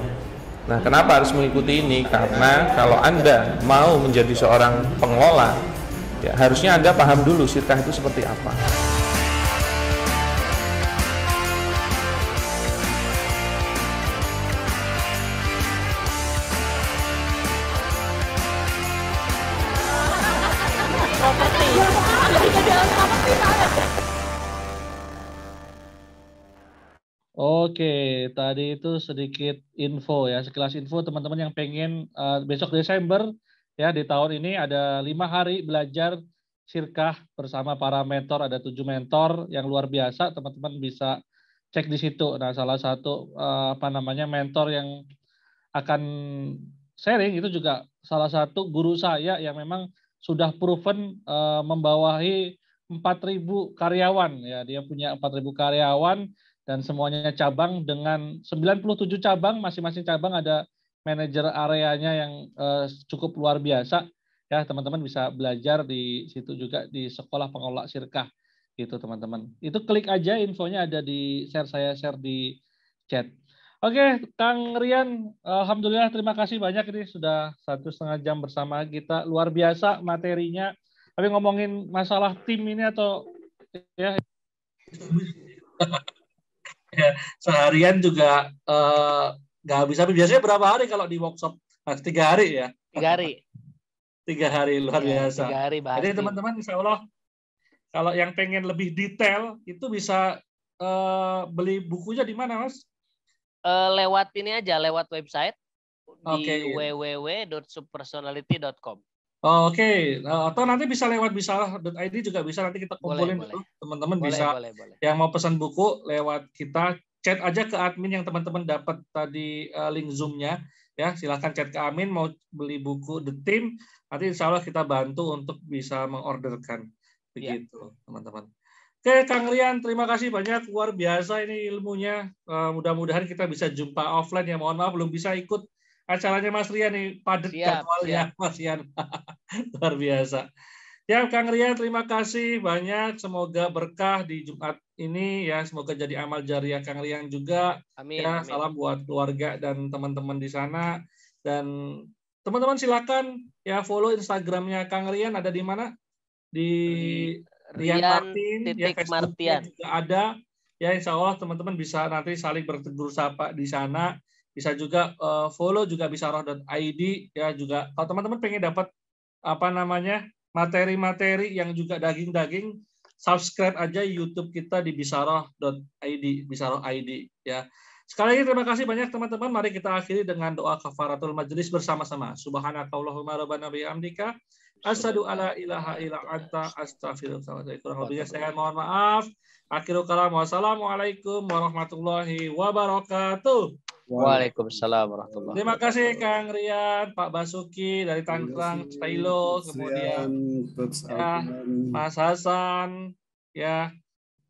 Nah, kenapa harus mengikuti ini? Karena kalau Anda mau menjadi seorang pengelola, ya harusnya Anda paham dulu syirkah itu seperti apa. Oke, tadi itu sedikit info ya, sekilas info teman-teman yang pengen besok Desember ya di tahun ini ada 5 hari belajar syirkah bersama para mentor, ada 7 mentor yang luar biasa, teman-teman bisa cek di situ. Nah, salah satu mentor yang akan sharing itu juga salah satu guru saya yang memang sudah proven membawahi 4.000 karyawan ya, dia punya 4.000 karyawan dan semuanya cabang dengan 97 cabang, masing-masing cabang ada manajer areanya yang cukup luar biasa ya, teman-teman bisa belajar di situ juga di Sekolah Pengelola Syirkah gitu teman-teman. Itu klik aja infonya ada di saya share di chat. Oke, Kang Rian, alhamdulillah terima kasih banyak ini sudah 1,5 jam bersama kita, luar biasa materinya. Tapi ngomongin masalah tim ini atau ya ya, seharian juga nggak habis. Biasanya berapa hari kalau di workshop? 3 hari ya? 3 hari. 3 hari, luar biasa. 3 hari bahas. Jadi teman-teman insya Allah kalau yang pengen lebih detail itu bisa beli bukunya di mana, Mas? Lewat ini aja, lewat website di www.subpersonality.com. Oke, atau nanti bisa lewat bisarah.id juga bisa, nanti kita kumpulin Boleh. dulu. Teman-teman Boleh, bisa boleh. yang mau pesan buku lewat kita chat aja ke admin yang teman-teman dapat tadi link Zoom-nya ya. Silakan chat ke admin mau beli buku The Team, nanti insya Allah kita bantu untuk bisa mengorderkan begitu teman-teman. Oke, Kang Rian, terima kasih banyak, luar biasa ini ilmunya. Mudah-mudahan kita bisa jumpa offline ya. Mohon maaf belum bisa ikut acaranya Mas Rian nih, padat jadwalnya Mas Rian. Luar biasa. Ya, Kang Rian, terima kasih banyak. Semoga berkah di Jumat ini ya. Semoga jadi amal jariah Kang Rian juga. Amin. Ya, salam buat keluarga dan teman-teman di sana. Dan teman-teman silakan ya follow Instagramnya Kang Rian, ada di mana? Di Rian Martin, ya, Facebooknya juga ada. Ya, insya Allah teman-teman bisa nanti saling bertegur sapa di sana. Bisa juga follow juga bisarah.id ya, juga kalau teman-teman pengen dapat materi-materi yang juga daging-daging, subscribe aja YouTube kita di bisarah.id, bisarah.id ya. Sekali lagi terima kasih banyak teman-teman. Mari kita akhiri dengan doa kafaratul majlis bersama-sama. Subhanakallahumma rabbana bihamdika asyhadu alla ilaha illa anta astaghfiruka wa atubu ilaik. Saya mohon maaf. Akhirul kalam. Wassalamualaikum warahmatullahi wabarakatuh. Waalaikumsalam warahmatullahi Terima kasih Kang Rian, Pak Basuki dari Tangerang, Stylo, kemudian ya, Mas Hasan, ya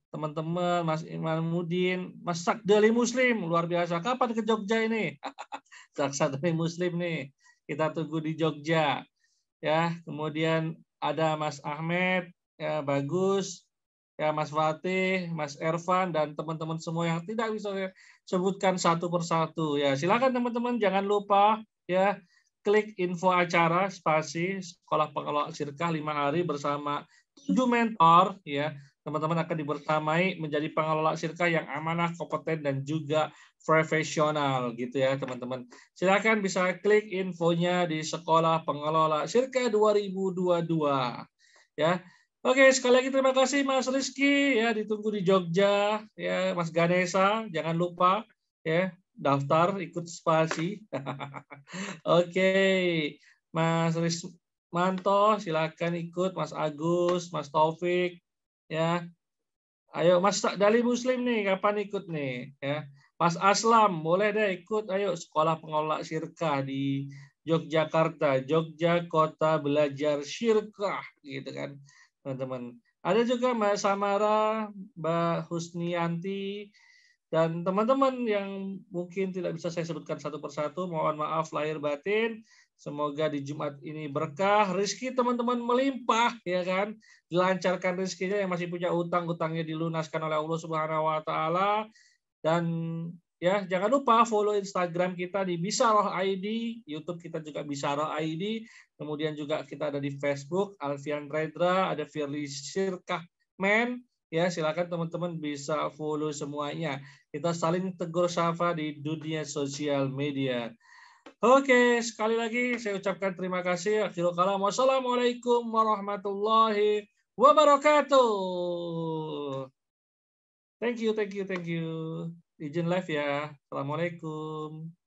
teman-teman, Mas Imamuddin, Mas Sakdali Muslim, luar biasa. Kapan ke Jogja ini? Sakdali Muslim nih, kita tunggu di Jogja. Ya, kemudian ada Mas Ahmed, ya bagus. Ya, Mas Fatih, Mas Ervan, dan teman-teman semua yang tidak bisa saya sebutkan satu persatu. Ya, silakan teman-teman jangan lupa ya klik info acara spasi Sekolah Pengelola Sirkah 5 hari bersama 7 mentor ya. Teman-teman akan dibersamai menjadi pengelola sirkah yang amanah, kompeten, dan juga profesional gitu ya teman-teman. Silakan bisa klik infonya di Sekolah Pengelola Sirkah 2022 ya. Oke, sekali lagi terima kasih Mas Rizky ya, ditunggu di Jogja ya. Mas Ganesa jangan lupa ya daftar ikut spasi. Oke, Mas Rismanto silakan ikut, Mas Agus, Mas Taufik ya. Ayo Mas Sakdali Muslim nih, kapan ikut nih ya. Mas Aslam boleh deh ikut, ayo Sekolah Pengelola Sirkah di Yogyakarta, Jogja Kota Belajar Sirkah gitu kan. Teman-teman. Ada juga Mbak Samara, Mbak Husnianti, dan teman-teman yang mungkin tidak bisa saya sebutkan satu persatu, mohon maaf lahir batin. Semoga di Jumat ini berkah, rezeki teman-teman melimpah, ya kan? Dilancarkan rezekinya, yang masih punya utang-utangnya dilunaskan oleh Allah Subhanahu wa taala. Dan ya, jangan lupa follow Instagram kita di bisarah.id, YouTube kita juga bisarah.id, kemudian juga kita ada di Facebook Alfian Redra, ada Firly Sirkah Men, ya silakan teman-teman bisa follow semuanya. Kita saling tegur sapa di dunia sosial media. Oke, sekali lagi saya ucapkan terima kasih. Akhirul kalam. Wassalamualaikum warahmatullahi wabarakatuh. Thank you. Izin live ya. Assalamualaikum.